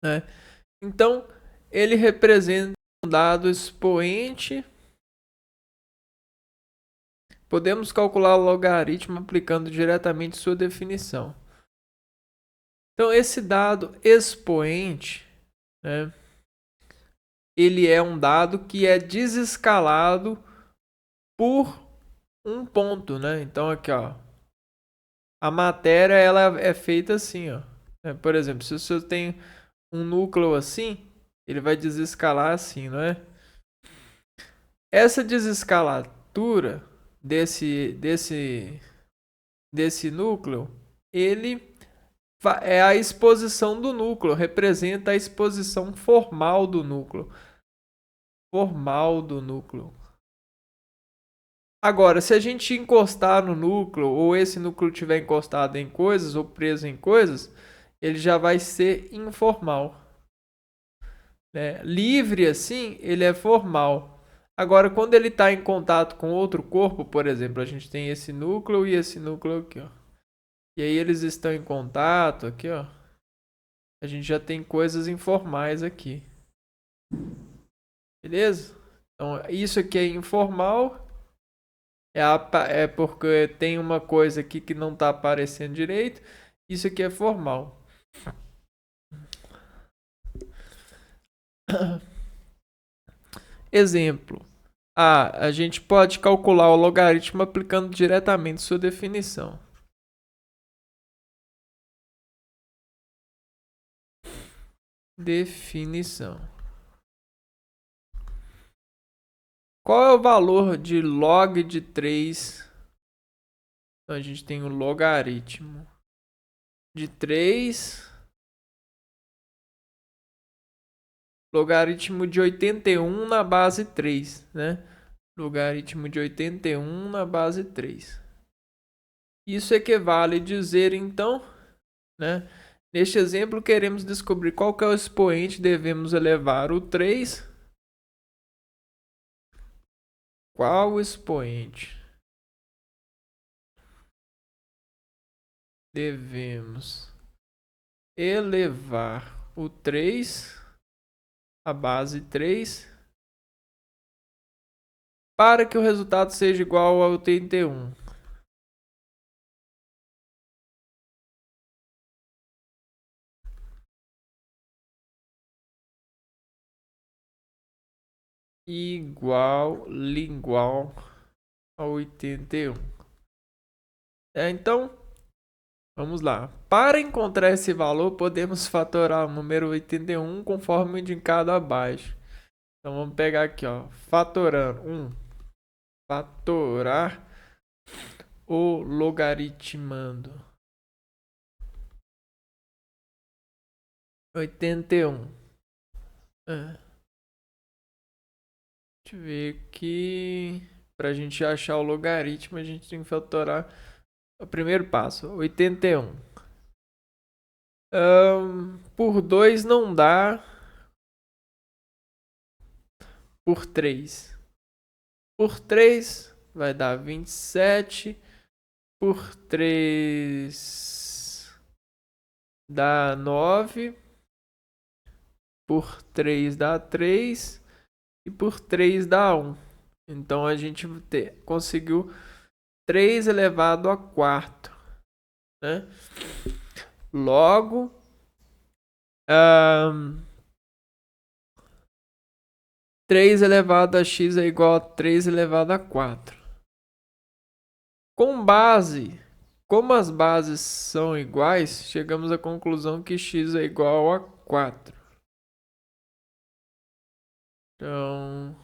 S1: Né? Então, ele representa um dado expoente. Podemos calcular o logaritmo aplicando diretamente sua definição. Então, esse dado expoente, né, ele é um dado que é desescalado por um ponto, né? Então, aqui, ó, a matéria ela é feita assim, ó. Por exemplo, se você tem um núcleo assim, ele vai desescalar assim, não é? Essa desescalatura desse núcleo, ele é a exposição do núcleo, representa a exposição formal do núcleo. Formal do núcleo. Agora, se a gente encostar no núcleo, ou esse núcleo tiver encostado em coisas, ou preso em coisas, ele já vai ser informal. Né? Livre assim, ele é formal. Agora, quando ele está em contato com outro corpo, por exemplo, a gente tem esse núcleo e esse núcleo aqui, ó. E aí eles estão em contato aqui, ó. A gente já tem coisas informais aqui. Beleza? Então, isso aqui é informal. É porque tem uma coisa aqui que não está aparecendo direito. Isso aqui é formal. Exemplo. A gente pode calcular o logaritmo aplicando diretamente sua definição. Definição. Qual é o valor de log de 3? Então, a gente tem o logaritmo de 3. Logaritmo de 81 na base 3, né? Logaritmo de 81 na base 3. Isso equivale a dizer, então, né? Neste exemplo, queremos descobrir qual que é o expoente, devemos elevar o 3. Qual o expoente devemos elevar o 3, a base 3, para que o resultado seja igual ao 81. Igual a 81. Então, vamos lá. Para encontrar esse valor, podemos fatorar o número 81 conforme indicado abaixo. Então, vamos pegar aqui, ó, fatorando 1. Fatorar o logaritmando 81. Deixa eu ver aqui. Para a gente achar o logaritmo, a gente tem que fatorar o primeiro passo, 81. Por 2 não dá. Por 3. Por 3 vai dar 27. Por 3 dá 9. Por 3 dá 3. E por 3 dá 1. Então a gente conseguiu 3 elevado a 4. Né? Logo, 3 elevado a x é igual a 3 elevado a 4. Com base, como as bases são iguais, chegamos à conclusão que x é igual a 4. Então,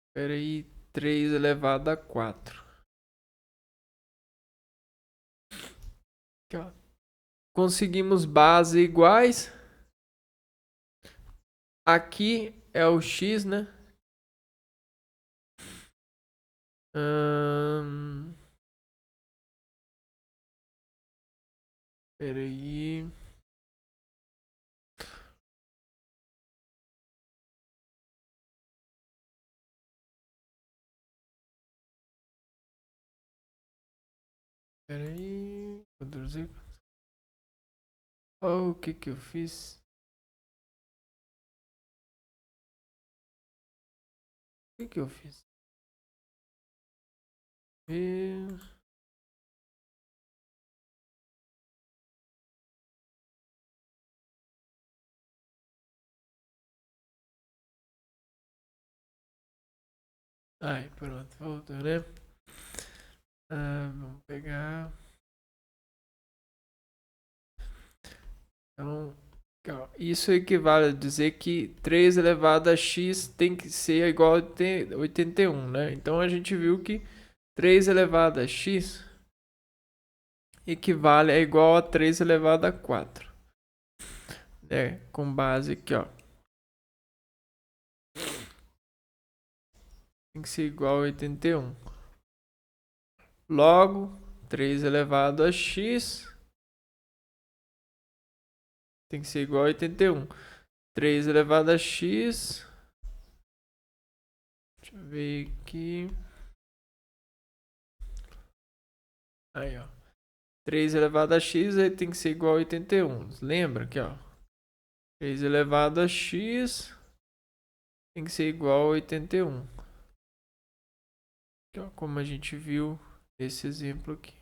S1: espera aí, 3 elevado a 4. Aqui, ó. Conseguimos bases iguais. Aqui é o x, né? Espera aí. Espera aí. O que eu fiz? O que eu fiz? Ai, pronto, voltou, né? Vamos pegar. Então, isso equivale a dizer que 3 elevado a x tem que ser igual a 81, né? Então a gente viu que 3 elevado a x equivale a igual a 3 elevado a 4. Com base aqui, ó. tem que ser igual a 81. Logo, 3 elevado a x tem que ser igual a 81. 3 elevado a x. Deixa eu ver aqui. Aí, ó. 3 elevado a x aí tem que ser igual a 81. Lembra aqui, ó. 3 elevado a x tem que ser igual a 81. Aqui, ó, como a gente viu nesse exemplo aqui.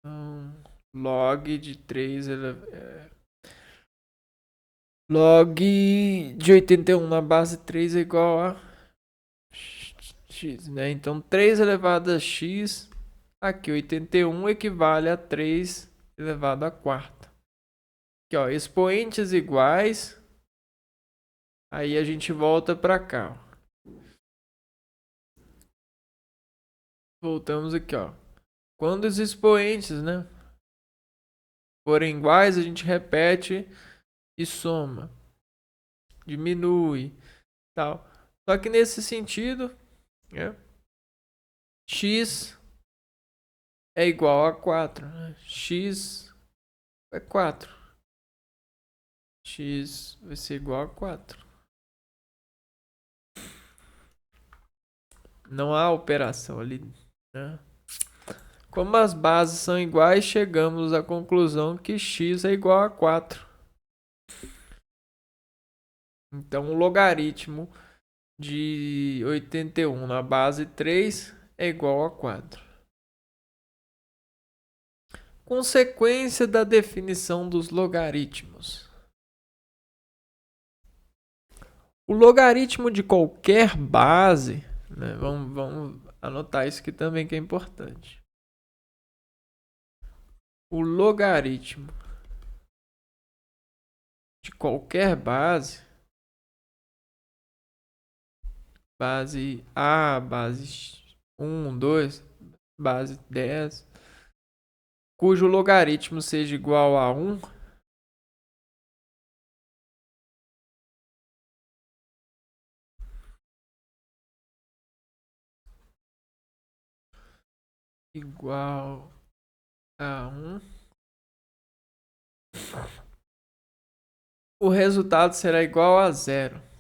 S1: Então, log de 3 log de 81 na base 3 é igual a x, né? Então 3 elevado a x, aqui 81 equivale a 3 elevado a quarta. Aqui, ó, expoentes iguais. Aí a gente volta para cá, ó. Voltamos aqui, ó. Quando os expoentes, né, forem iguais, a gente repete e soma, diminui, tal. Só que nesse sentido, né, x é igual a 4, né? X é 4. X vai ser igual a 4. Não há operação ali, né? Como as bases são iguais, chegamos à conclusão que x é igual a 4. Então, o logaritmo de 81 na base 3 é igual a 4. Consequência da definição dos logaritmos. O logaritmo de qualquer base, né, vamos anotar isso aqui também que é importante. O logaritmo de qualquer base A, base 1, 2, base 10, cujo logaritmo seja igual a 1, igual a 1, o resultado será igual a 0.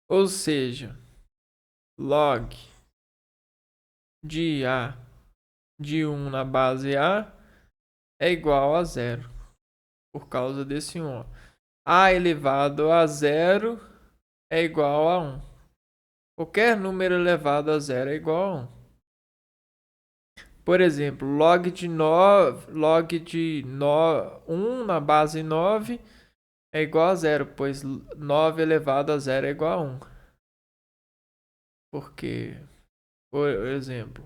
S1: Ou seja, log de A de 1 na base A é igual a 0. Por causa desse 1. Ó. A elevado a 0 é igual a 1. Qualquer número elevado a 0 é igual a 1. Por exemplo, log de 1 na base 9 é igual a 0, pois 9 elevado a 0 é igual a 1. Porque, por exemplo,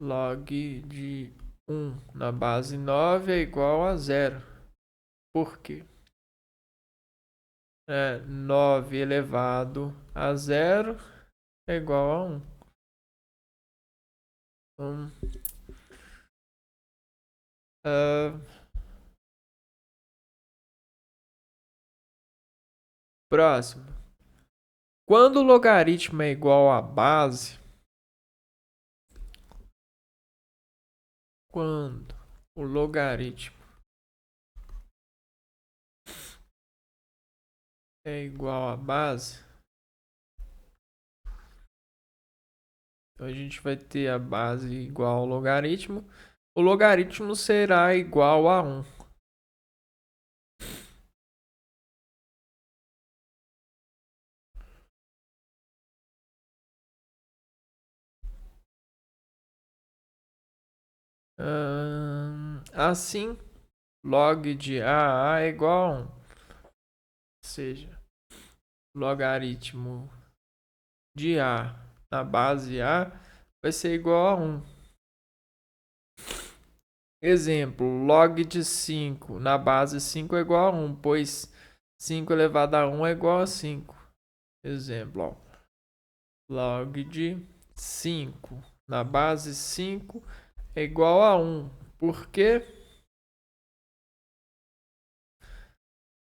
S1: log de 1 na base 9 é igual a 0. Por quê? 9 elevado a 0 é igual a 1. Então, próximo. Quando o logaritmo é igual à base, quando o logaritmo é igual à base, então a gente vai ter a base igual ao logaritmo. O logaritmo será igual a 1. Assim, log de A é igual a 1. Ou seja, logaritmo de A na base A vai ser igual a 1. Exemplo, log de 5 na base 5 é igual a 1, pois 5 elevado a 1 é igual a 5. Exemplo, ó. Log de 5 na base 5 é igual a 1. Por quê?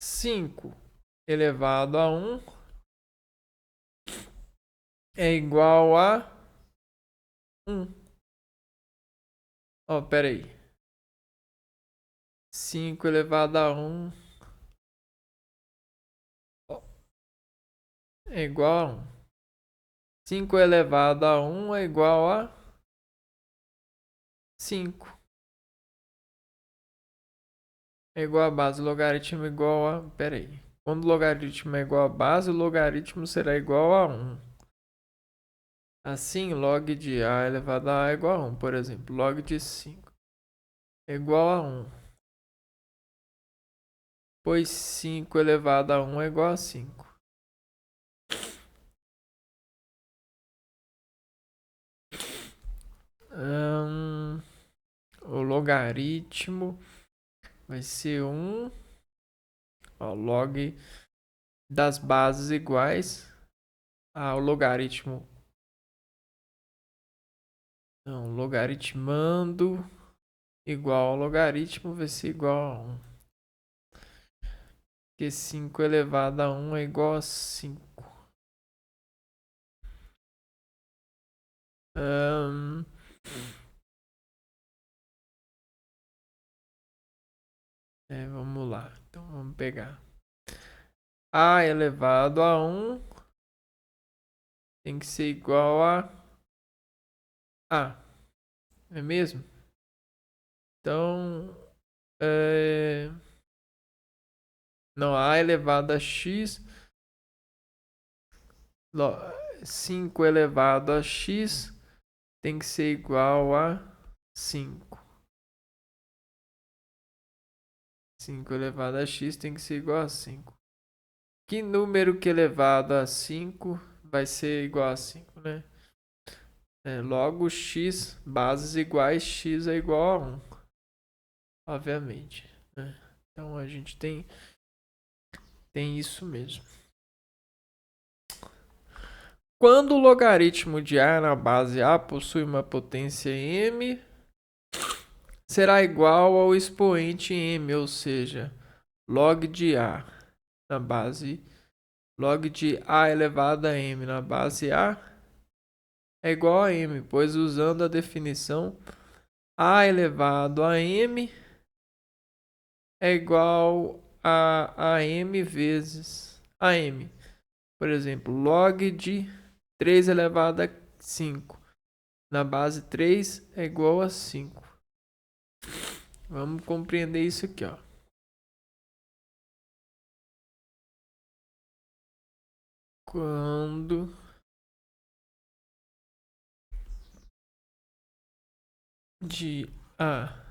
S1: 5 elevado a 1 é igual a 1. Ó, pera aí. 5 elevado a 1 é igual a 1. 5 elevado a 1 é igual a 5. É igual a base. Logaritmo é igual a... Pera aí. Quando o logaritmo é igual a base, o logaritmo será igual a 1. Assim, log de A elevado a A é igual a 1. Por exemplo, log de 5 é igual a 1. Pois 5 elevado a 1 é igual a 5. O logaritmo vai ser 1. Ó, log das bases iguais ao logaritmo. Não, logaritmando igual ao logaritmo vai ser igual a 1. Porque 5 elevado a 1 é igual a 5. Vamos lá. Então vamos pegar. A elevado a 1 tem que ser igual a A. Não é mesmo? Então, não, A elevado a X. 5 elevado a X tem que ser igual a 5. 5 elevado a X tem que ser igual a 5. Que número que elevado a 5 vai ser igual a 5, né? Logo, x bases iguais, x é igual a 1. Obviamente. Né? Então, a gente tem isso mesmo. Quando o logaritmo de A na base A possui uma potência m, será igual ao expoente m, ou seja, log de A na base, log de A elevado a m na base A é igual a m, pois usando a definição A elevado a m é igual a m vezes a m. Por exemplo, log de 3 elevado a 5 na base 3 é igual a 5. Vamos compreender isso aqui, ó. Quando de A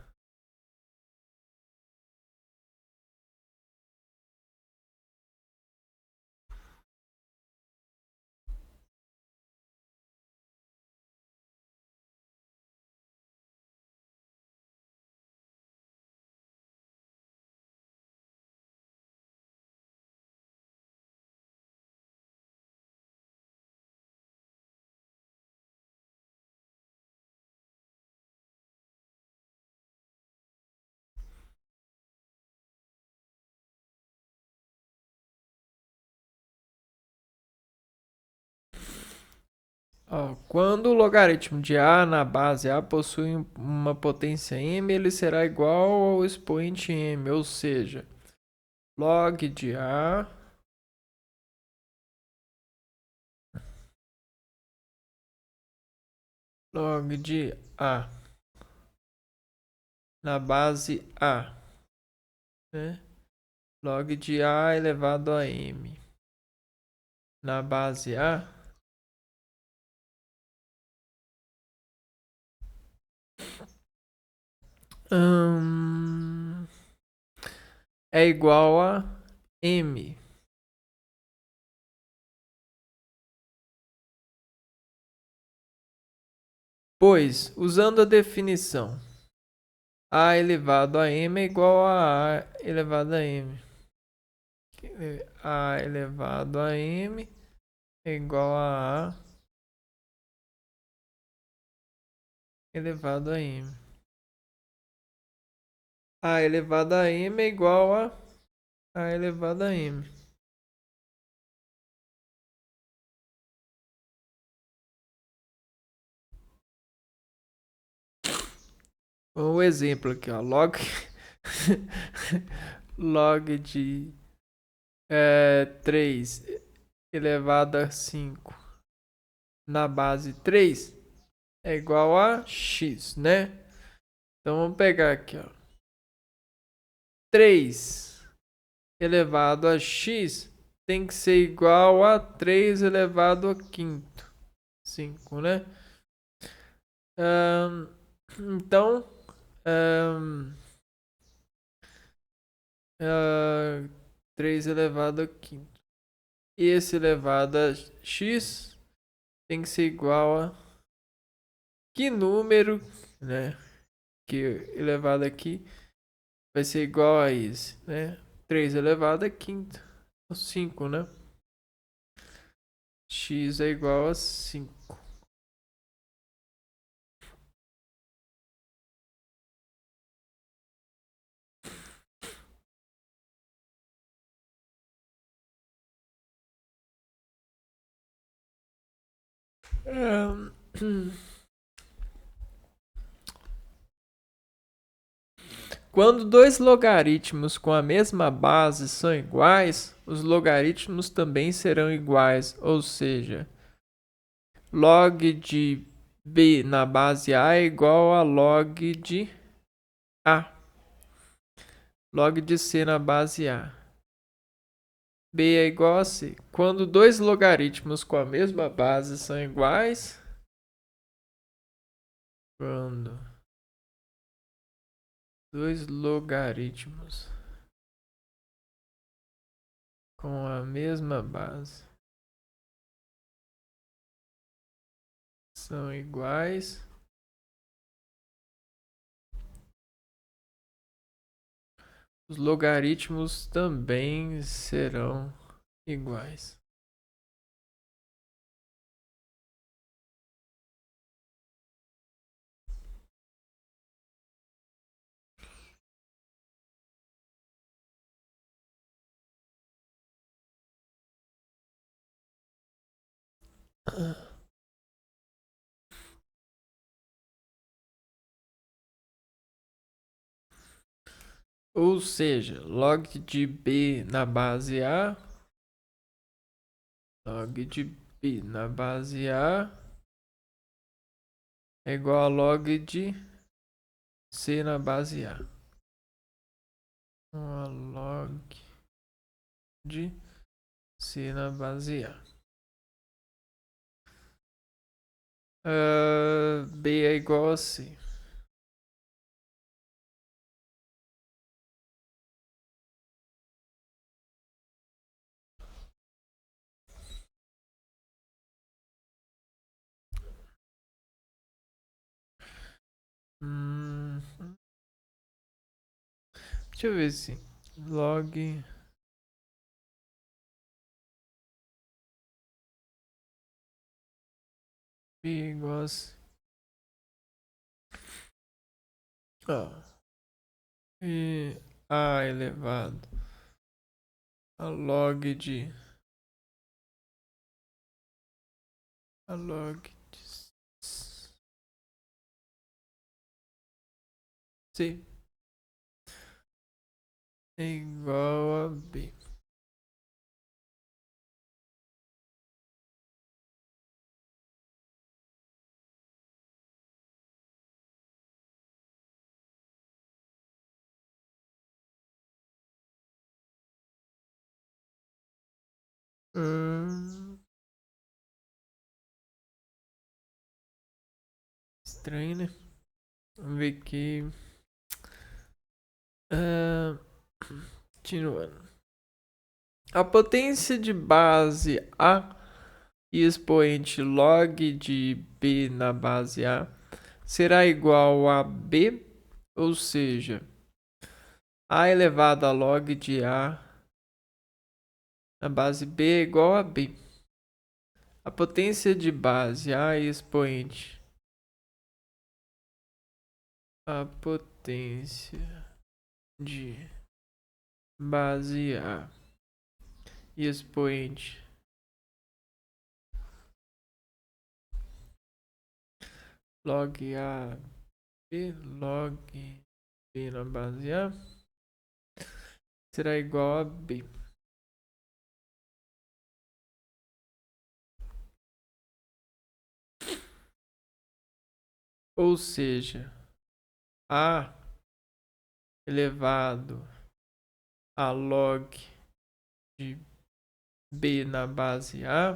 S1: quando o logaritmo de A na base A possui uma potência m, ele será igual ao expoente m, ou seja, log de A na base A, né? Log de A elevado a m na base A é igual a m. Pois, usando a definição A elevado a m é igual a A elevado a m. A elevado a m é igual a elevado a m. A elevado a m é igual a elevado a m. Um exemplo aqui, ó. Log de 3 elevado a 5 na base 3 é igual a x, né? Então vamos pegar aqui, ó. 3 elevado a x tem que ser igual a 3 elevado a quinto. 5, né? Então, 3 elevado a quinto. E esse elevado a x tem que ser igual a que número, né? Que elevado aqui vai ser igual a esse, né? 3 elevado a quinto. 5, né? X é igual a 5. Quando dois logaritmos com a mesma base são iguais, os logaritmos também serão iguais, ou seja, log de b na base a é igual a log de a. Log de c na base a. B é igual a c. Quando dois logaritmos com a mesma base são iguais, quando dois logaritmos com a mesma base são iguais, os logaritmos também serão iguais. Ou seja, log de b na base a, log de b na base a é igual a log de c na base a. A log de c na base a. B é igual a c. Deixa eu ver se log b igual a c. E a elevado a log de c é igual a b. Estranho, né? Vamos ver aqui. Continuando. A potência de base A e expoente log de b na base A será igual a b, ou seja, a elevado a log de A na base B é igual a B. A potência de base A e expoente. A potência de base A e expoente log A B log B na base A será igual a B. Ou seja, A elevado a log de B na base A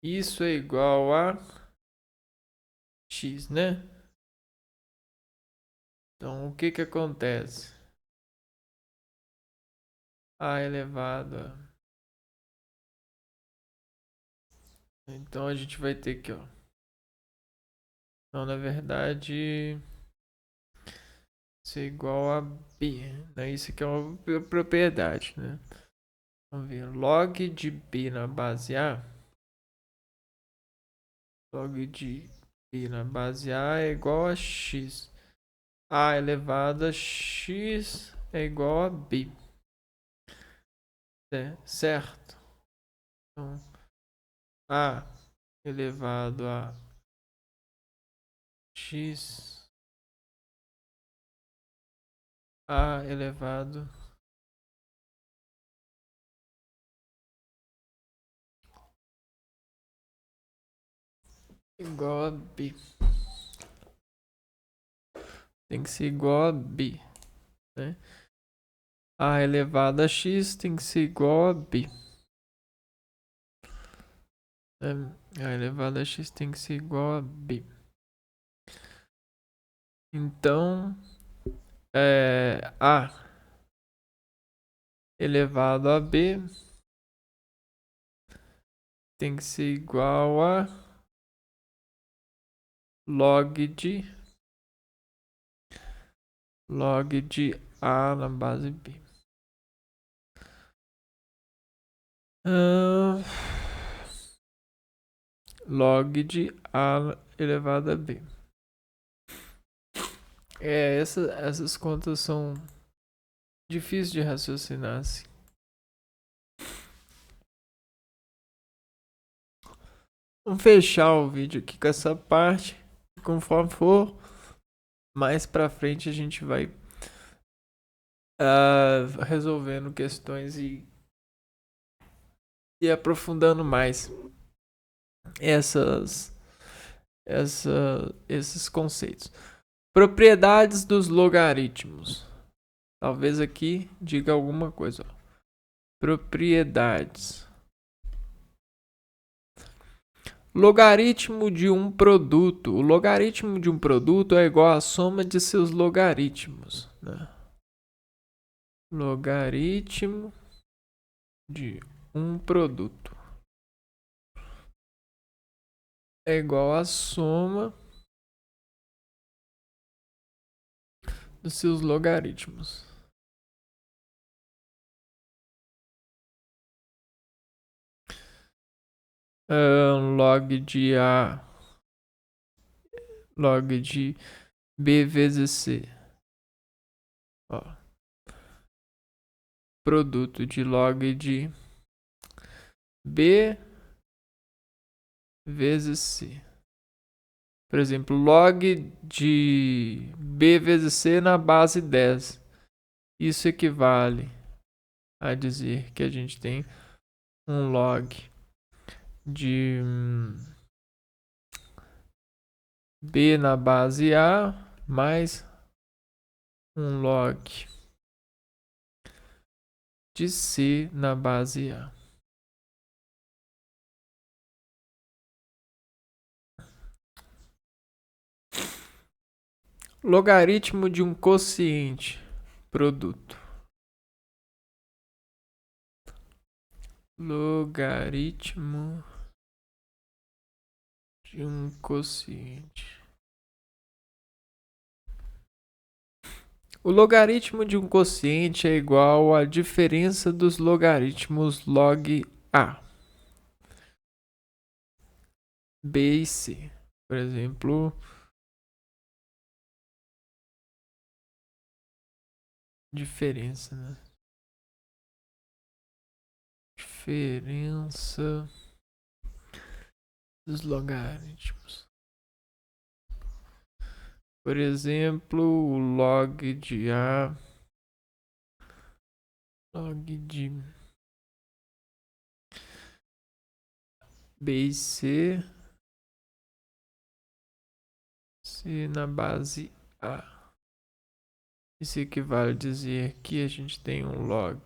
S1: isso é igual a x, né? Então, o que que acontece? A elevado a... Então, a gente vai ter que, ó... Então, na verdade... Isso é igual a B, né? Isso aqui é uma propriedade, né? Vamos ver. Log de B na base A. Log de B na base A é igual a x. A elevado a x é igual a B. Certo? Então, A elevado a x. A elevado igual a B. Tem que ser igual a B, né? A elevado a x tem que ser igual a B. A elevado a x tem que ser igual a B. Então, A elevado a B tem que ser igual a log de A na base B. Log de A elevado a B. Essas contas são difíceis de raciocinar assim. Vamos fechar o vídeo aqui com essa parte. Conforme for mais pra frente a gente vai resolvendo questões e aprofundando mais esses conceitos. Propriedades dos logaritmos. Talvez aqui diga alguma coisa. Propriedades. Logaritmo de um produto. O logaritmo de um produto é igual à soma de seus logaritmos, né? Logaritmo de um produto é igual à soma dos seus logaritmos. Log de A log de B vezes C. Ó. Produto de log de B vezes C. Por exemplo, log de B vezes C na base 10. Isso equivale a dizer que a gente tem um log de B na base A mais um log de C na base A. Logaritmo de um quociente produto. Logaritmo de um quociente. O logaritmo de um quociente é igual à diferença dos logaritmos log A, B e C. Por exemplo, diferença, né? Diferença dos logaritmos. Por exemplo, o log de A, log de B e C, C na base A. Isso equivale a dizer que a gente tem um log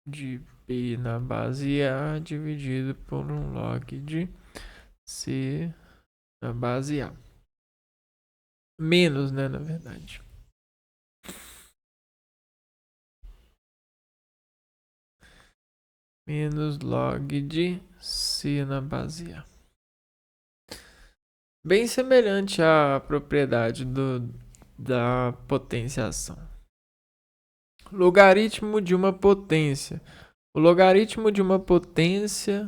S1: de B na base A dividido por um log de C na base A. Menos, né, na verdade. Menos log de C na base A. Bem semelhante à propriedade da potenciação. Logaritmo de uma potência. O logaritmo de uma potência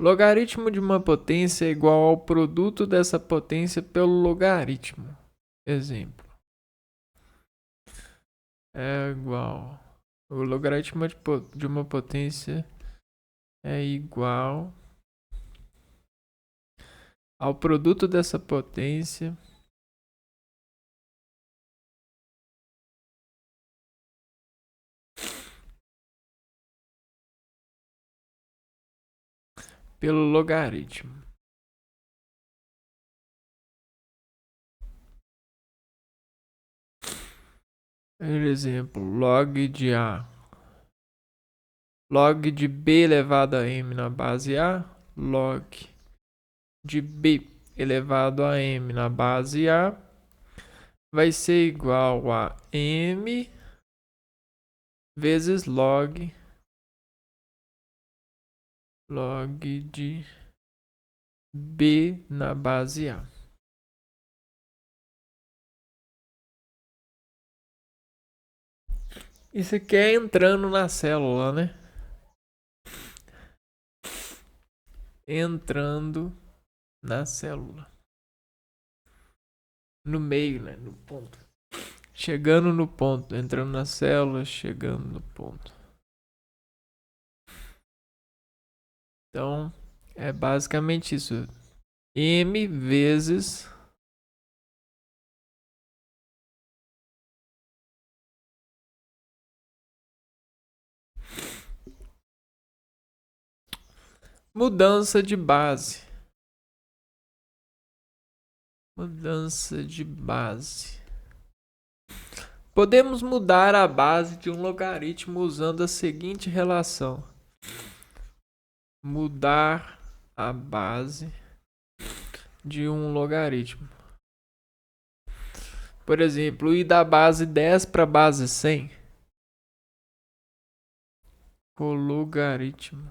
S1: logaritmo de uma potência é igual ao produto dessa potência pelo logaritmo. Exemplo. É igual. O logaritmo de uma potência é igual ao produto dessa potência pelo logaritmo. Por exemplo, log de A. Log de B elevado a M na base A. Log de B elevado a M na base A vai ser igual a M vezes log de B na base A. Isso aqui é entrando na célula, né? Entrando na célula. No meio, né? No ponto. Chegando no ponto. Entrando na célula, chegando no ponto. Então, é basicamente isso. M vezes mudança de base. Mudança de base. Podemos mudar a base de um logaritmo usando a seguinte relação. Mudar a base de um logaritmo. Por exemplo, ir da base 10 para a base 100. O logaritmo.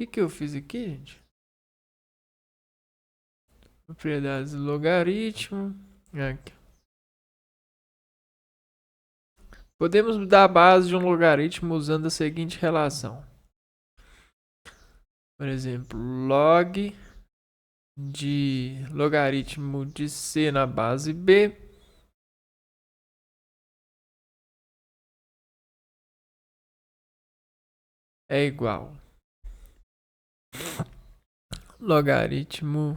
S1: O que eu fiz aqui, gente? Propriedades do logaritmo. Aqui. Podemos mudar a base de um logaritmo usando a seguinte relação. Por exemplo, log de logaritmo de C na base B é igual logaritmo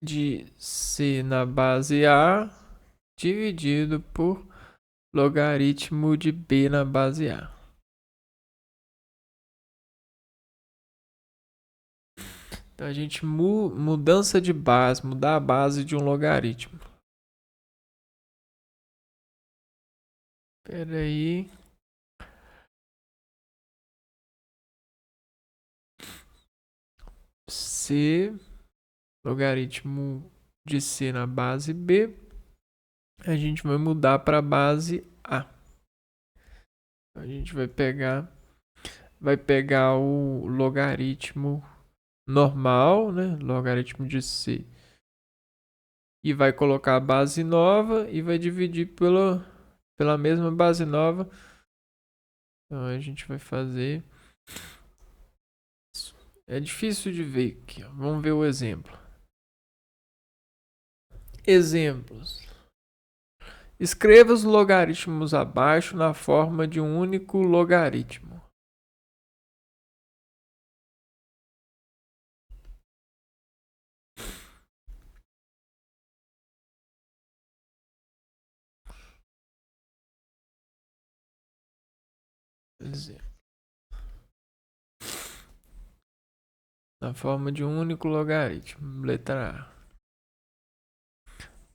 S1: de C na base A dividido por logaritmo de B na base A. Então a gente mudança de base, mudar a base de um logaritmo. Espera aí. C, logaritmo de C na base B, a gente vai mudar para a base A. A gente vai pegar o logaritmo normal, né? Logaritmo de C. E vai colocar a base nova e vai dividir pela mesma base nova. Então a gente vai fazer. É difícil de ver aqui. Vamos ver o exemplo. Exemplos. Escreva os logaritmos abaixo na forma de um único logaritmo. Exemplo. Na forma de um único logaritmo. Letra A.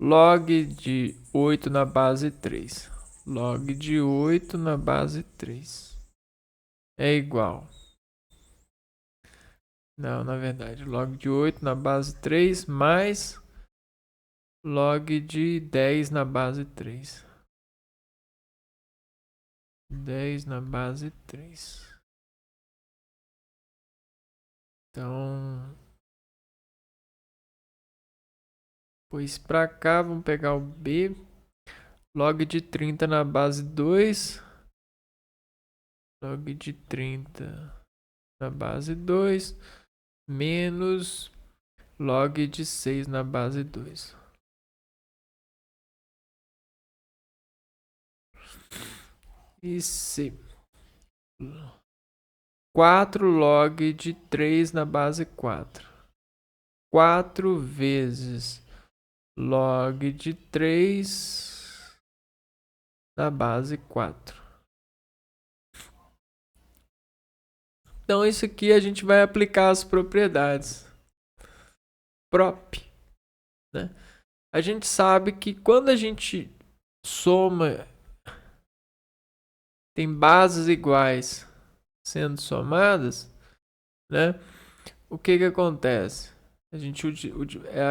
S1: Log de 8 na base 3. Log de 8 na base 3 é igual. Não, na verdade, log de 8 na base 3 mais log de 10 na base 3. 10 na base 3. Então, pois pra cá, vamos pegar o B. Log de 30 na base 2. Log de 30 na base 2. Menos log de 6 na base 2. E C. 4 log de 3 na base 4. 4 vezes log de 3 na base 4. Então, isso aqui a gente vai aplicar as propriedades prop. Né? A gente sabe que quando a gente soma, tem bases iguais sendo somadas, né? O que acontece? A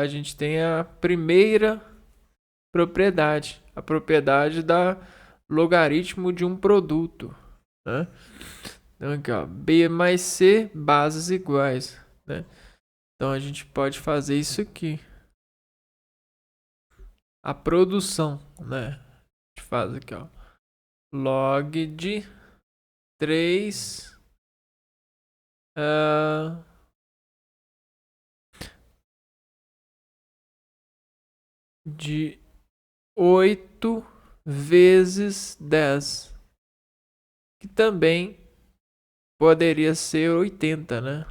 S1: gente tem a primeira propriedade, a propriedade da logaritmo de um produto, né? Então aqui, ó, B mais C, bases iguais, né? Então a gente pode fazer isso aqui. A produção, né? A gente faz aqui, ó. Log de 3 de 8 vezes 10. Que também poderia ser 80, né?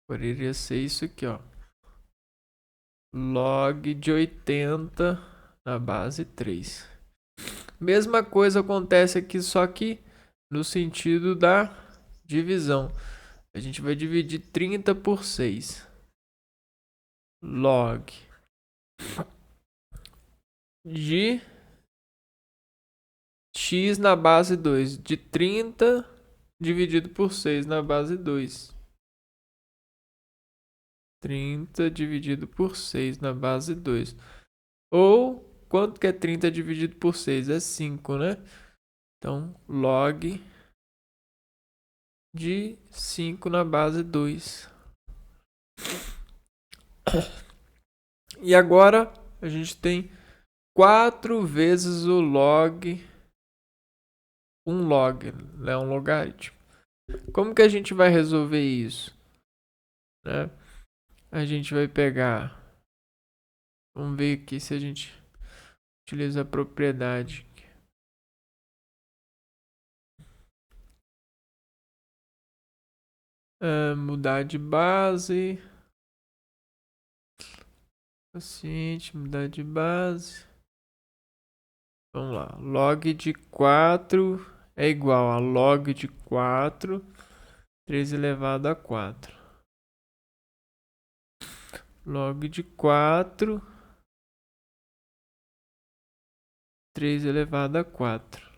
S1: Poderia ser isso aqui, ó. Log de 80 na base 3. Mesma coisa acontece aqui, só que no sentido da divisão. A gente vai dividir 30 por 6. Log de x na base 2. De 30 dividido por 6 na base 2. 30 dividido por 6 na base 2. Ou, quanto que é 30 dividido por 6? É 5, né? Então, log de 5 na base 2. E agora, a gente tem 4 vezes o log. Um log, né? Um logaritmo. Como que a gente vai resolver isso? Né? A gente vai pegar... Vamos ver aqui se a gente utiliza a propriedade. Mudar de base. Paciente, mudar de base. Vamos lá. Log de 4 é igual a log de 4, 3 elevado a 4. Log de 4, 3 elevado a 4.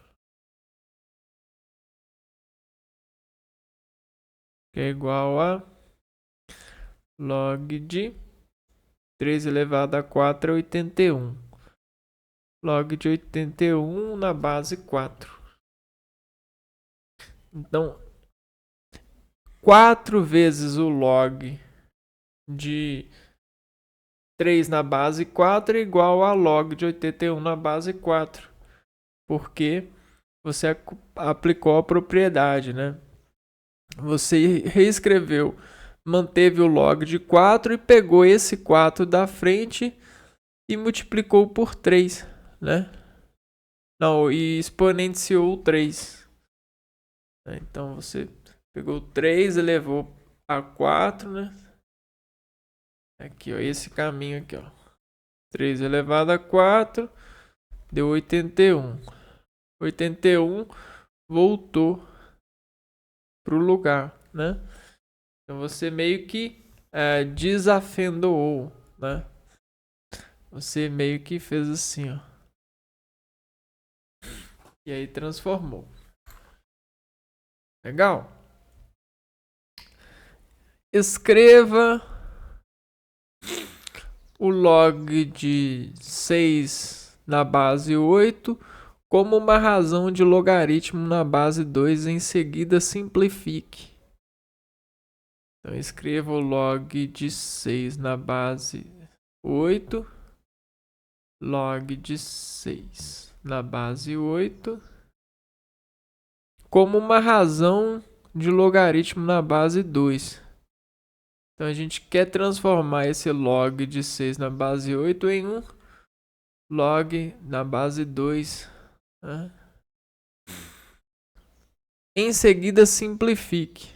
S1: que é igual a log de 3 elevado a 4 é 81. Log de 81 na base 4. Então, 4 vezes o log de 3 na base 4 é igual a log de 81 na base 4. Porque você aplicou a propriedade, né? Você reescreveu, manteve o log de 4 e pegou esse 4 da frente e multiplicou por 3, né? Não, e exponenciou o 3. Então você pegou 3 e elevou a 4, né? Aqui, ó, esse caminho aqui, ó. 3 elevado a 4 deu 81. 81 voltou pro lugar, né? Então você meio que desafendou, né? Você meio que fez assim, ó. E aí transformou. Legal? Escreva o log de 6 na base 8 como uma razão de logaritmo na base 2. Em seguida, simplifique. Então, escreva o log de 6 na base 8. Log de 6 na base 8 como uma razão de logaritmo na base 2. Então a gente quer transformar esse log de 6 na base 8 em um log na base 2. Né? Em seguida, simplifique.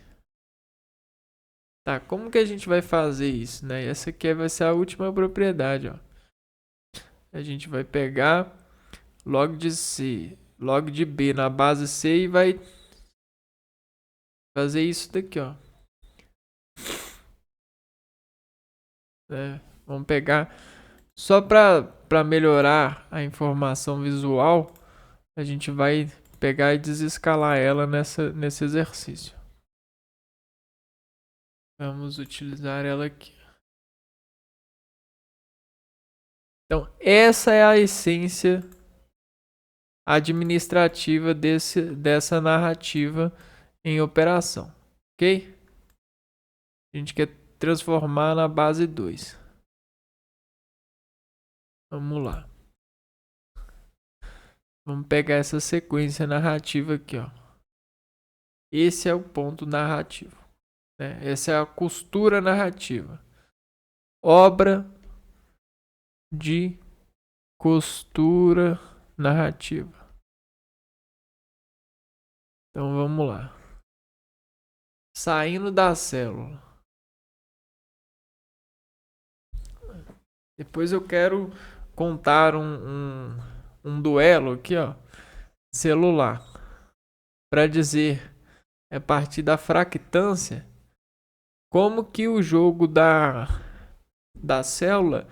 S1: Tá, como que a gente vai fazer isso? Né? Essa aqui vai ser a última propriedade. Ó. A gente vai pegar log de C, log de B na base C e vai fazer isso daqui, ó. Vamos pegar só para melhorar a informação visual, a gente vai pegar e desescalar ela nesse exercício. Vamos utilizar ela aqui. Então, essa é a essência administrativa dessa narrativa em operação, ok? A gente quer transformar na base 2. Vamos lá. Vamos pegar essa sequência narrativa aqui, ó. Esse é o ponto narrativo. Né? Essa é a costura narrativa. Obra de costura narrativa. Então vamos lá. Saindo da célula. Depois eu quero contar um duelo aqui, ó, celular, para dizer, a partir da fractância, como que o jogo da célula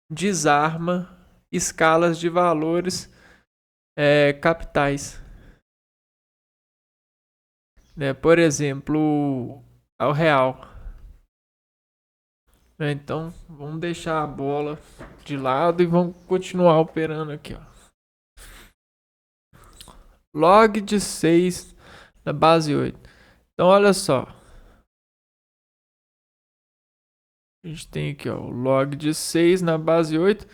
S1: desarma escalas de valores capitais. Né? Por exemplo, ao real. Então, vamos deixar a bola de lado e vamos continuar operando aqui. Ó. Log de 6 na base 8. Então, olha só. A gente tem aqui ó, o log de 6 na base 8.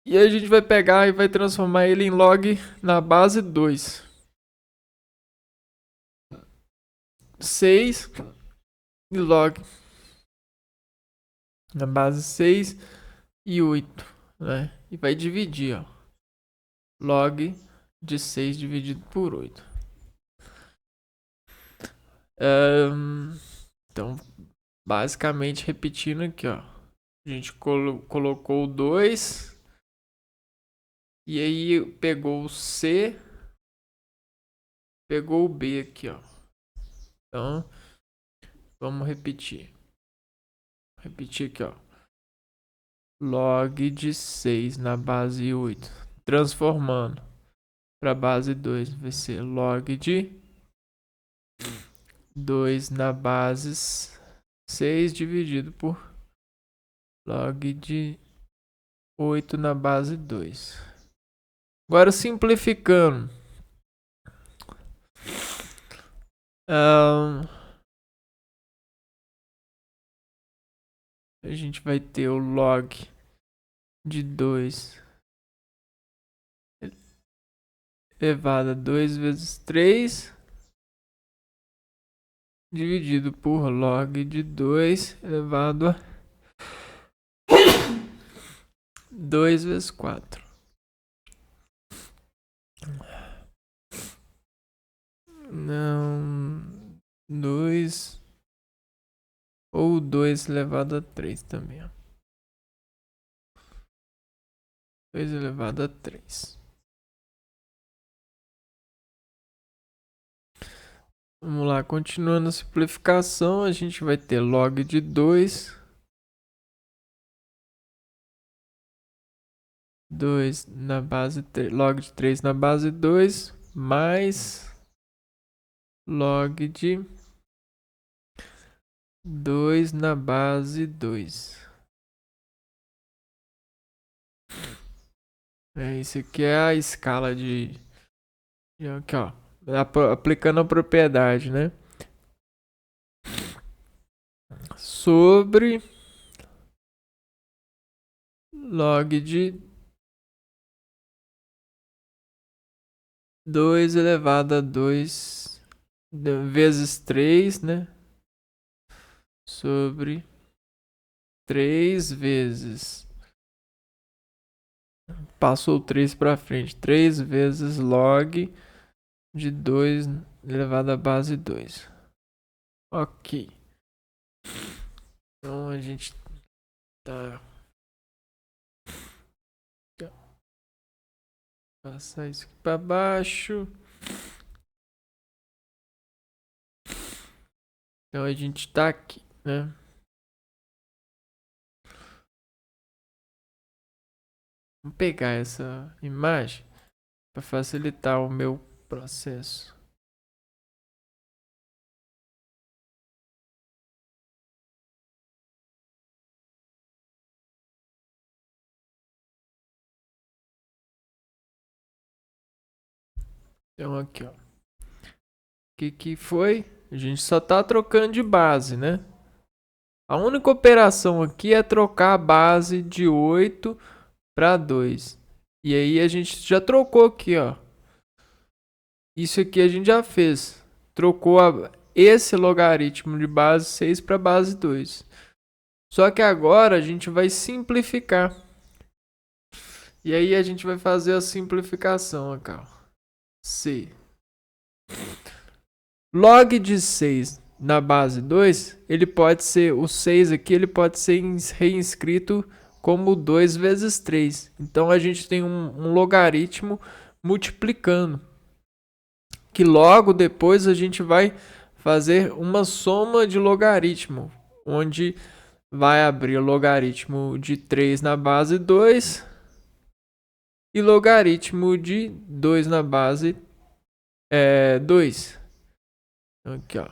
S1: E a gente vai pegar e vai transformar ele em log na base 2. 6 e log na base 6 e 8, né? E vai dividir, ó. Log de 6 dividido por 8. Então, basicamente repetindo aqui, ó. A gente colocou 2 e aí pegou o C, pegou o B aqui, ó. Então, vamos repetir. Repetir aqui, ó. Log de 6 na base 8. Transformando para base 2 vai ser log de 2 na base 6 dividido por log de 8 na base 2. Agora simplificando. A gente vai ter o log de 2 elevado a 2 vezes 3 dividido por log de 2 elevado a 2 vezes 4. Não, 2 ou 2 elevado a 3 também. 2 elevado a 3. Vamos lá, continuando a simplificação, a gente vai ter log de 2. 2 na base 3, log de 3 na base 2, mais log de 2 na base 2. Isso aqui é a escala de aqui, ó, aplicando a propriedade, né? Sobre log de 2 elevado a 2 vezes 3, né? Sobre 3 vezes. Passou 3 para frente. 3 vezes log de 2 elevado à base 2. Ok. Então a gente tá. Passar isso aqui para baixo. Então a gente tá aqui, né? Vou pegar essa imagem para facilitar o meu processo. Então aqui, ó. O que foi? A gente só tá trocando de base, né? A única operação aqui é trocar a base de 8 para 2. E aí a gente já trocou aqui, ó. Isso aqui a gente já fez. Trocou esse logaritmo de base 6 para base 2. Só que agora a gente vai simplificar. E aí a gente vai fazer a simplificação aqui, ó. C. Log de 6 na base 2, ele pode ser, o 6 aqui, ele pode ser reinscrito como 2 vezes 3. Então a gente tem um logaritmo multiplicando. Que logo depois a gente vai fazer uma soma de logaritmo, onde vai abrir o logaritmo de 3 na base 2 e logaritmo de 2 na base 2. Aqui, ó.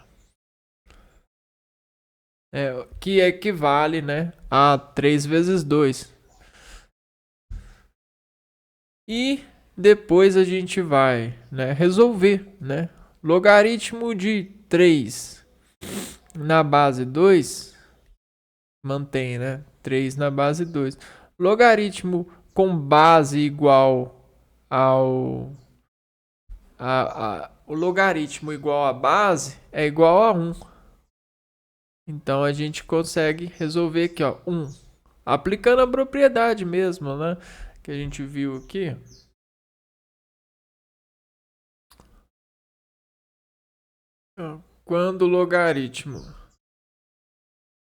S1: Que equivale, né, a 3 vezes 2. E depois a gente vai, né, resolver, né? Logaritmo de 3 na base 2 mantém, né? 3 na base 2. Logaritmo com base igual ao o logaritmo igual a base é igual a 1. Então a gente consegue resolver aqui, ó, 1. Aplicando a propriedade mesmo, né? Que a gente viu aqui. Quando o logaritmo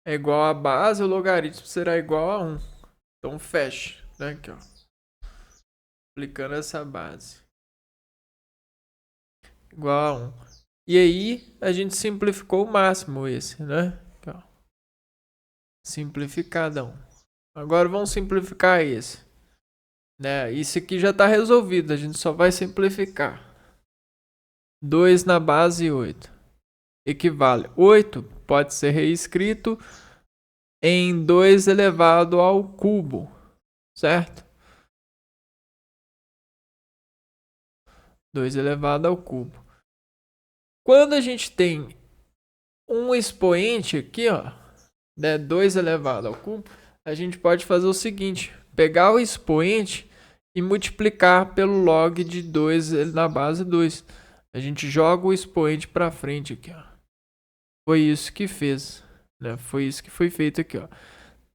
S1: é igual a base, o logaritmo será igual a 1. Então fecha, né? Aqui, ó. Aplicando essa base. Igual a 1. E aí a gente simplificou o máximo esse, né? Aqui, ó. Simplificadão. Agora vamos simplificar esse. Né? Isso aqui já está resolvido, a gente só vai simplificar. 2 na base 8. equivale 8, pode ser reescrito em 2 elevado ao cubo, certo? 2 elevado ao cubo. Quando a gente tem um expoente aqui, ó, 2 elevado ao cubo, a gente pode fazer o seguinte, pegar o expoente e multiplicar pelo log de 2 na base 2. A gente joga o expoente para frente aqui, ó. Foi isso que fez, né? Foi isso que foi feito aqui, ó.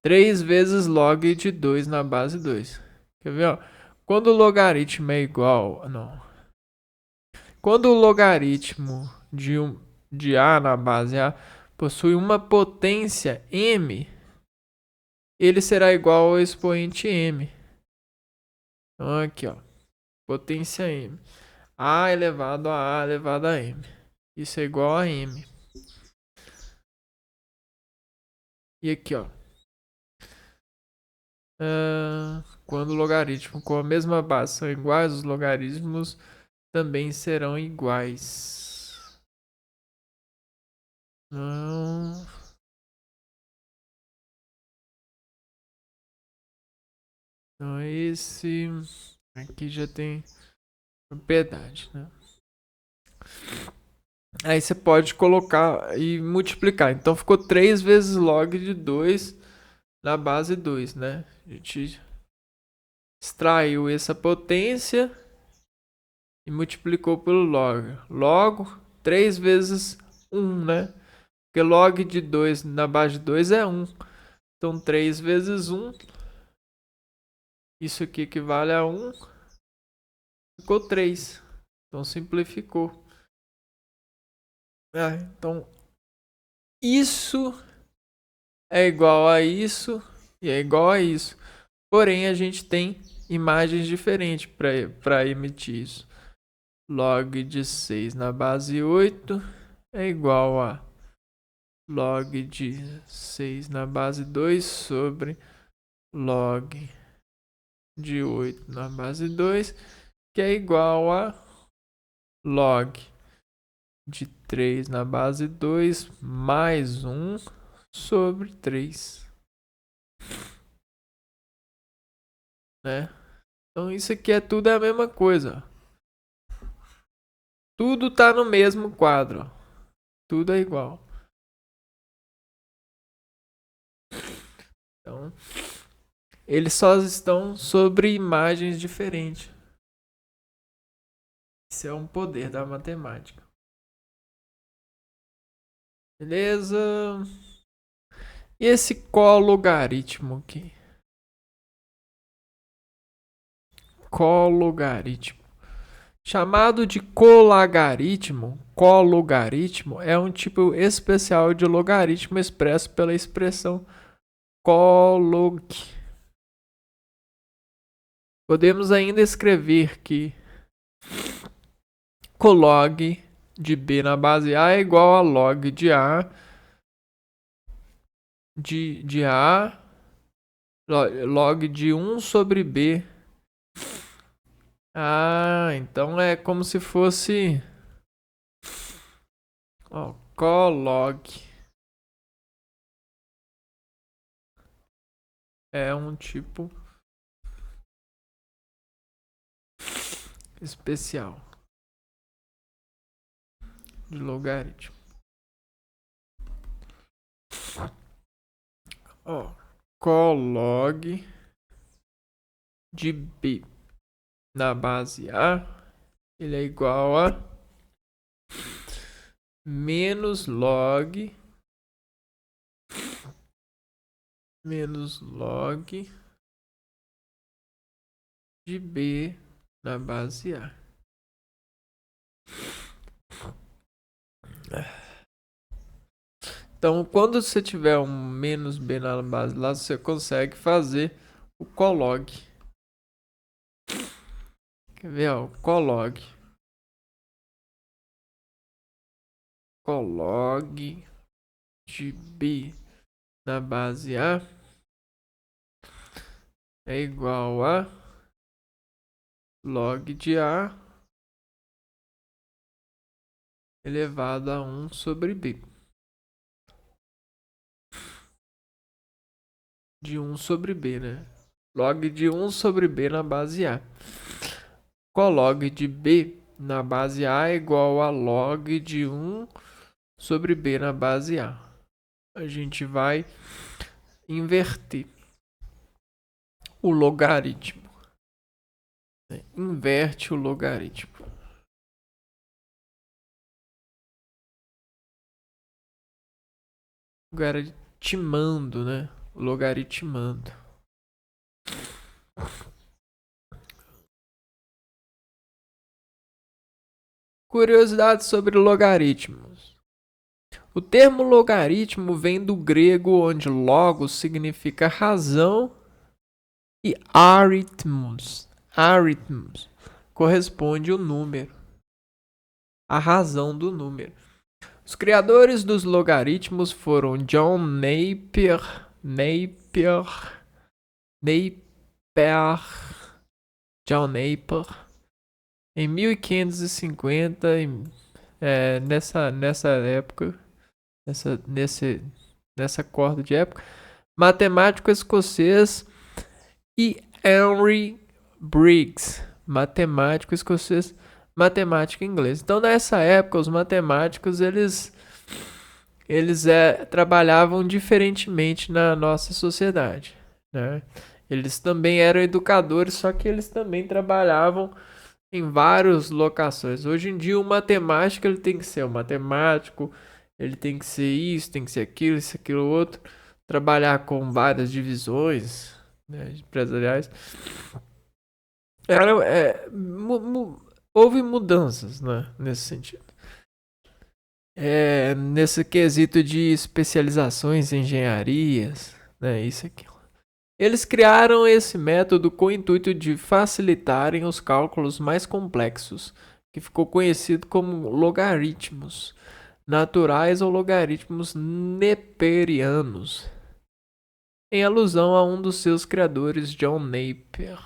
S1: 3 vezes log de 2 na base 2. Quer ver, ó? Quando o logaritmo é igual, não. Quando o logaritmo de a na base a possui uma potência m, ele será igual ao expoente m. Então aqui, ó, potência m. A elevado a elevado a m. Isso é igual a m. E aqui, ó. Quando o logaritmo com a mesma base são iguais, os logaritmos também serão iguais. Não. Então esse aqui já tem propriedade, né? Aí você pode colocar e multiplicar. Então ficou 3 vezes log de 2 na base 2, né? A gente extraiu essa potência e multiplicou pelo log. Logo, 3 vezes 1, né? Porque log de 2 na base de 2 é 1. Então 3 vezes 1. Isso aqui equivale a 1. Ficou 3. Então simplificou. Então isso é igual a isso e é igual a isso. Porém, a gente tem imagens diferentes para emitir isso. Log de 6 na base 8 é igual a log de 6 na base 2 sobre log de 8 na base 2, que é igual a log de 3 na base 2 mais 1 sobre 3. Né? Então isso aqui é tudo a mesma coisa. Tudo tá no mesmo quadro. Tudo é igual. Então, eles só estão sobre imagens diferentes. Isso é um poder da matemática. Beleza? E esse cologaritmo aqui? Cologaritmo. Chamado de cologaritmo é um tipo especial de logaritmo expresso pela expressão colog. Podemos ainda escrever que colog de b na base a é igual a log de a de a log de 1 sobre b. Então é como se fosse colog. É um tipo especial de logaritmo. Colog de b na base a, ele é igual a menos log de b na base a. Então, quando você tiver um menos b na base lá, você consegue fazer o colog. Quer ver, ó? Colog de b na base a é igual a log de a elevado a 1 sobre b. De 1 sobre b, né? Log de 1 sobre b na base A. Colog de b na base A é igual a log de 1 sobre b na base A. A gente vai inverter o logaritmo. Inverte o logaritmo. Logaritmando, né? Logaritmando. Curiosidades sobre logaritmos. O termo logaritmo vem do grego, onde logos significa razão e arithmos corresponde o número, a razão do número. Os criadores dos logaritmos foram John Napier, em 1550, nessa época, nessa corda de época, matemático escocês, e Henry Briggs, matemático escocês, matemático inglês. Então, nessa época, os matemáticos eles trabalhavam diferentemente na nossa sociedade, né? Eles também eram educadores, só que eles também trabalhavam em várias locações. Hoje em dia, o matemático ele tem que ser um matemático, ele tem que ser isso, tem que ser aquilo, isso, aquilo, outro. Trabalhar com várias divisões, né, empresariais. Houve mudanças, né, nesse sentido. Nesse quesito de especializações, engenharias, né, isso aqui. Eles criaram esse método com o intuito de facilitarem os cálculos mais complexos, que ficou conhecido como logaritmos naturais ou logaritmos neperianos, em alusão a um dos seus criadores, John Napier.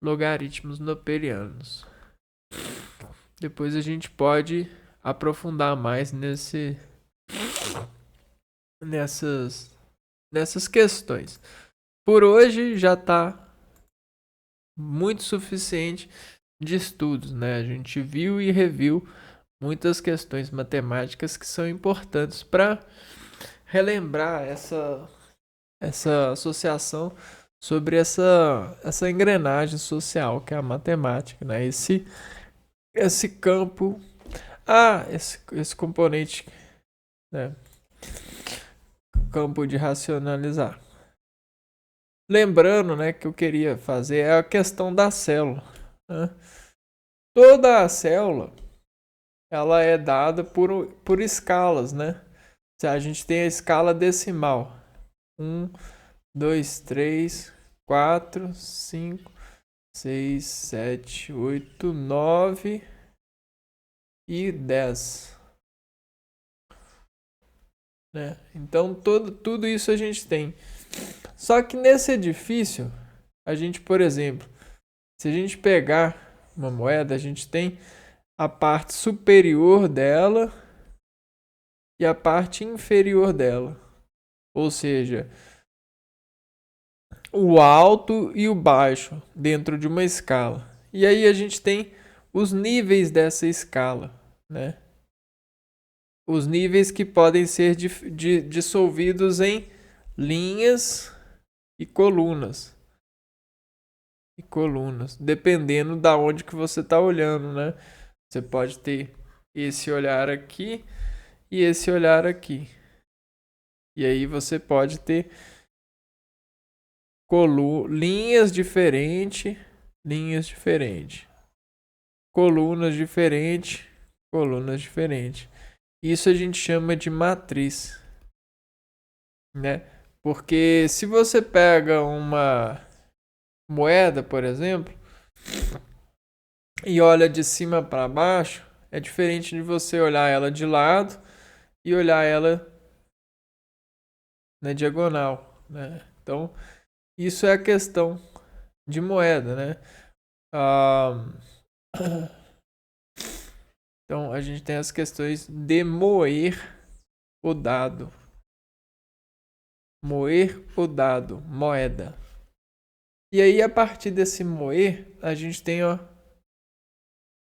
S1: Logaritmos neperianos. Depois a gente pode aprofundar mais nessas questões. Por hoje já está muito suficiente de estudos, né? A gente viu e reviu muitas questões matemáticas que são importantes para relembrar essa associação sobre essa engrenagem social que é a matemática, né? Esse campo, esse componente, né? Campo de racionalizar. Lembrando, né, que eu queria fazer é a questão da célula, né? Toda a célula ela é dada por escalas, né? Se a gente tem a escala decimal, 1, 2, 3, 4, 5, 6, 7, 8, 9 e 10. Né? Então tudo isso a gente tem. Só que nesse edifício, a gente, por exemplo, se a gente pegar uma moeda, a gente tem a parte superior dela e a parte inferior dela. Ou seja, o alto e o baixo dentro de uma escala. E aí a gente tem os níveis dessa escala, né? Os níveis que podem ser dissolvidos em linhas e colunas. Dependendo da onde que você está olhando, né? Você pode ter esse olhar aqui e esse olhar aqui. E aí você pode ter linhas diferentes, colunas diferentes. Isso a gente chama de matriz, né? Porque se você pega uma moeda, por exemplo, e olha de cima para baixo, é diferente de você olhar ela de lado e olhar ela na diagonal, né? Então, isso é a questão de moeda, né? Então a gente tem as questões de moer o dado. Moer o dado, moeda. E aí, a partir desse moer, a gente tem, ó,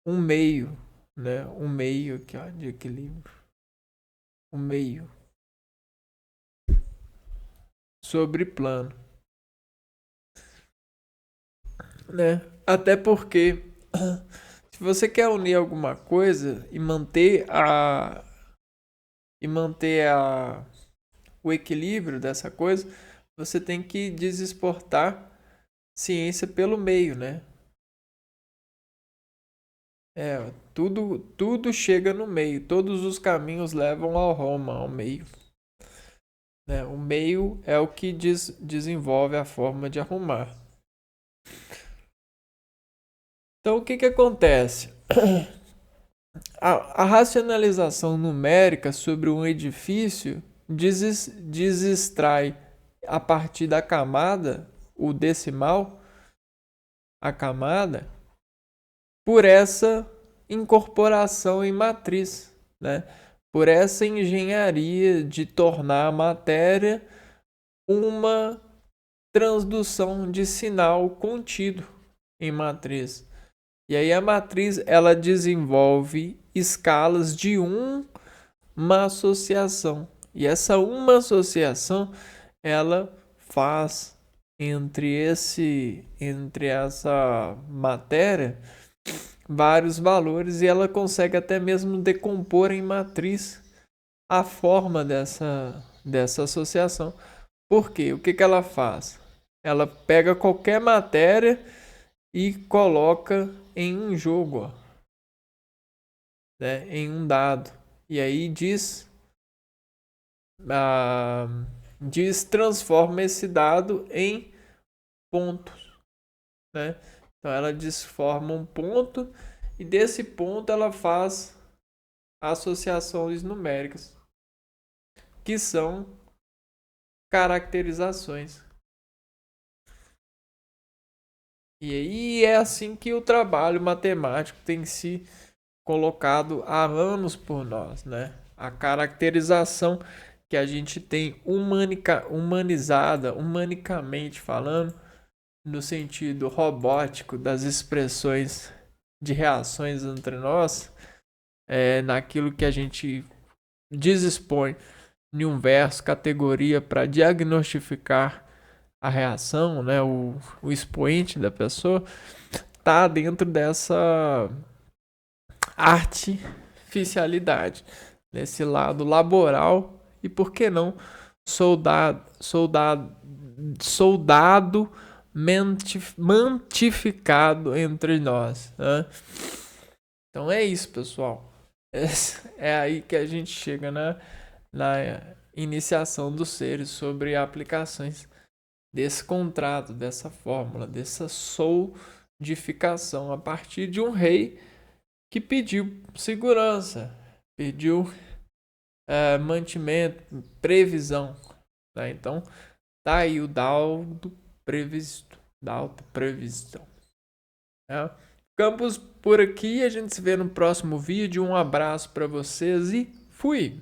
S1: um meio, né? Um meio aqui, ó, de equilíbrio. Um meio sobre plano, né? Até porque se você quer unir alguma coisa e manter o equilíbrio dessa coisa, você tem que desesportar ciência pelo meio, né? Tudo chega no meio, todos os caminhos levam ao Roma, ao meio. Né? O meio é o que desenvolve a forma de arrumar. Então, o que acontece? A racionalização numérica sobre um edifício desextrai a partir da camada, o decimal, a camada, por essa incorporação em matriz, né? Por essa engenharia de tornar a matéria uma transdução de sinal contido em matriz. E aí a matriz ela desenvolve escalas de uma associação. E essa uma associação ela faz entre essa matéria vários valores e ela consegue até mesmo decompor em matriz a forma dessa associação. Por quê? O que ela faz? Ela pega qualquer matéria e coloca em um jogo, ó, né? Em um dado. E aí transforma esse dado em pontos, né? Então ela forma um ponto e desse ponto ela faz associações numéricas, que são caracterizações. E aí é assim que o trabalho matemático tem se colocado há anos por nós, né? A caracterização que a gente tem humanizada, humanicamente falando, no sentido robótico das expressões de reações entre nós, naquilo que a gente dispõe em um verso, categoria para diagnosticar a reação, né, o expoente da pessoa, tá dentro dessa artificialidade, nesse lado laboral e, por que não, soldado mantificado entre nós, né? Então é isso, pessoal. É aí que a gente chega na iniciação dos seres sobre aplicações desse contrato, dessa fórmula, dessa solidificação a partir de um rei que pediu segurança, pediu mantimento, previsão, né? Então tá aí o Daldo previsto, Daldo previsão, né? Ficamos por aqui, a gente se vê no próximo vídeo. Um abraço para vocês e fui!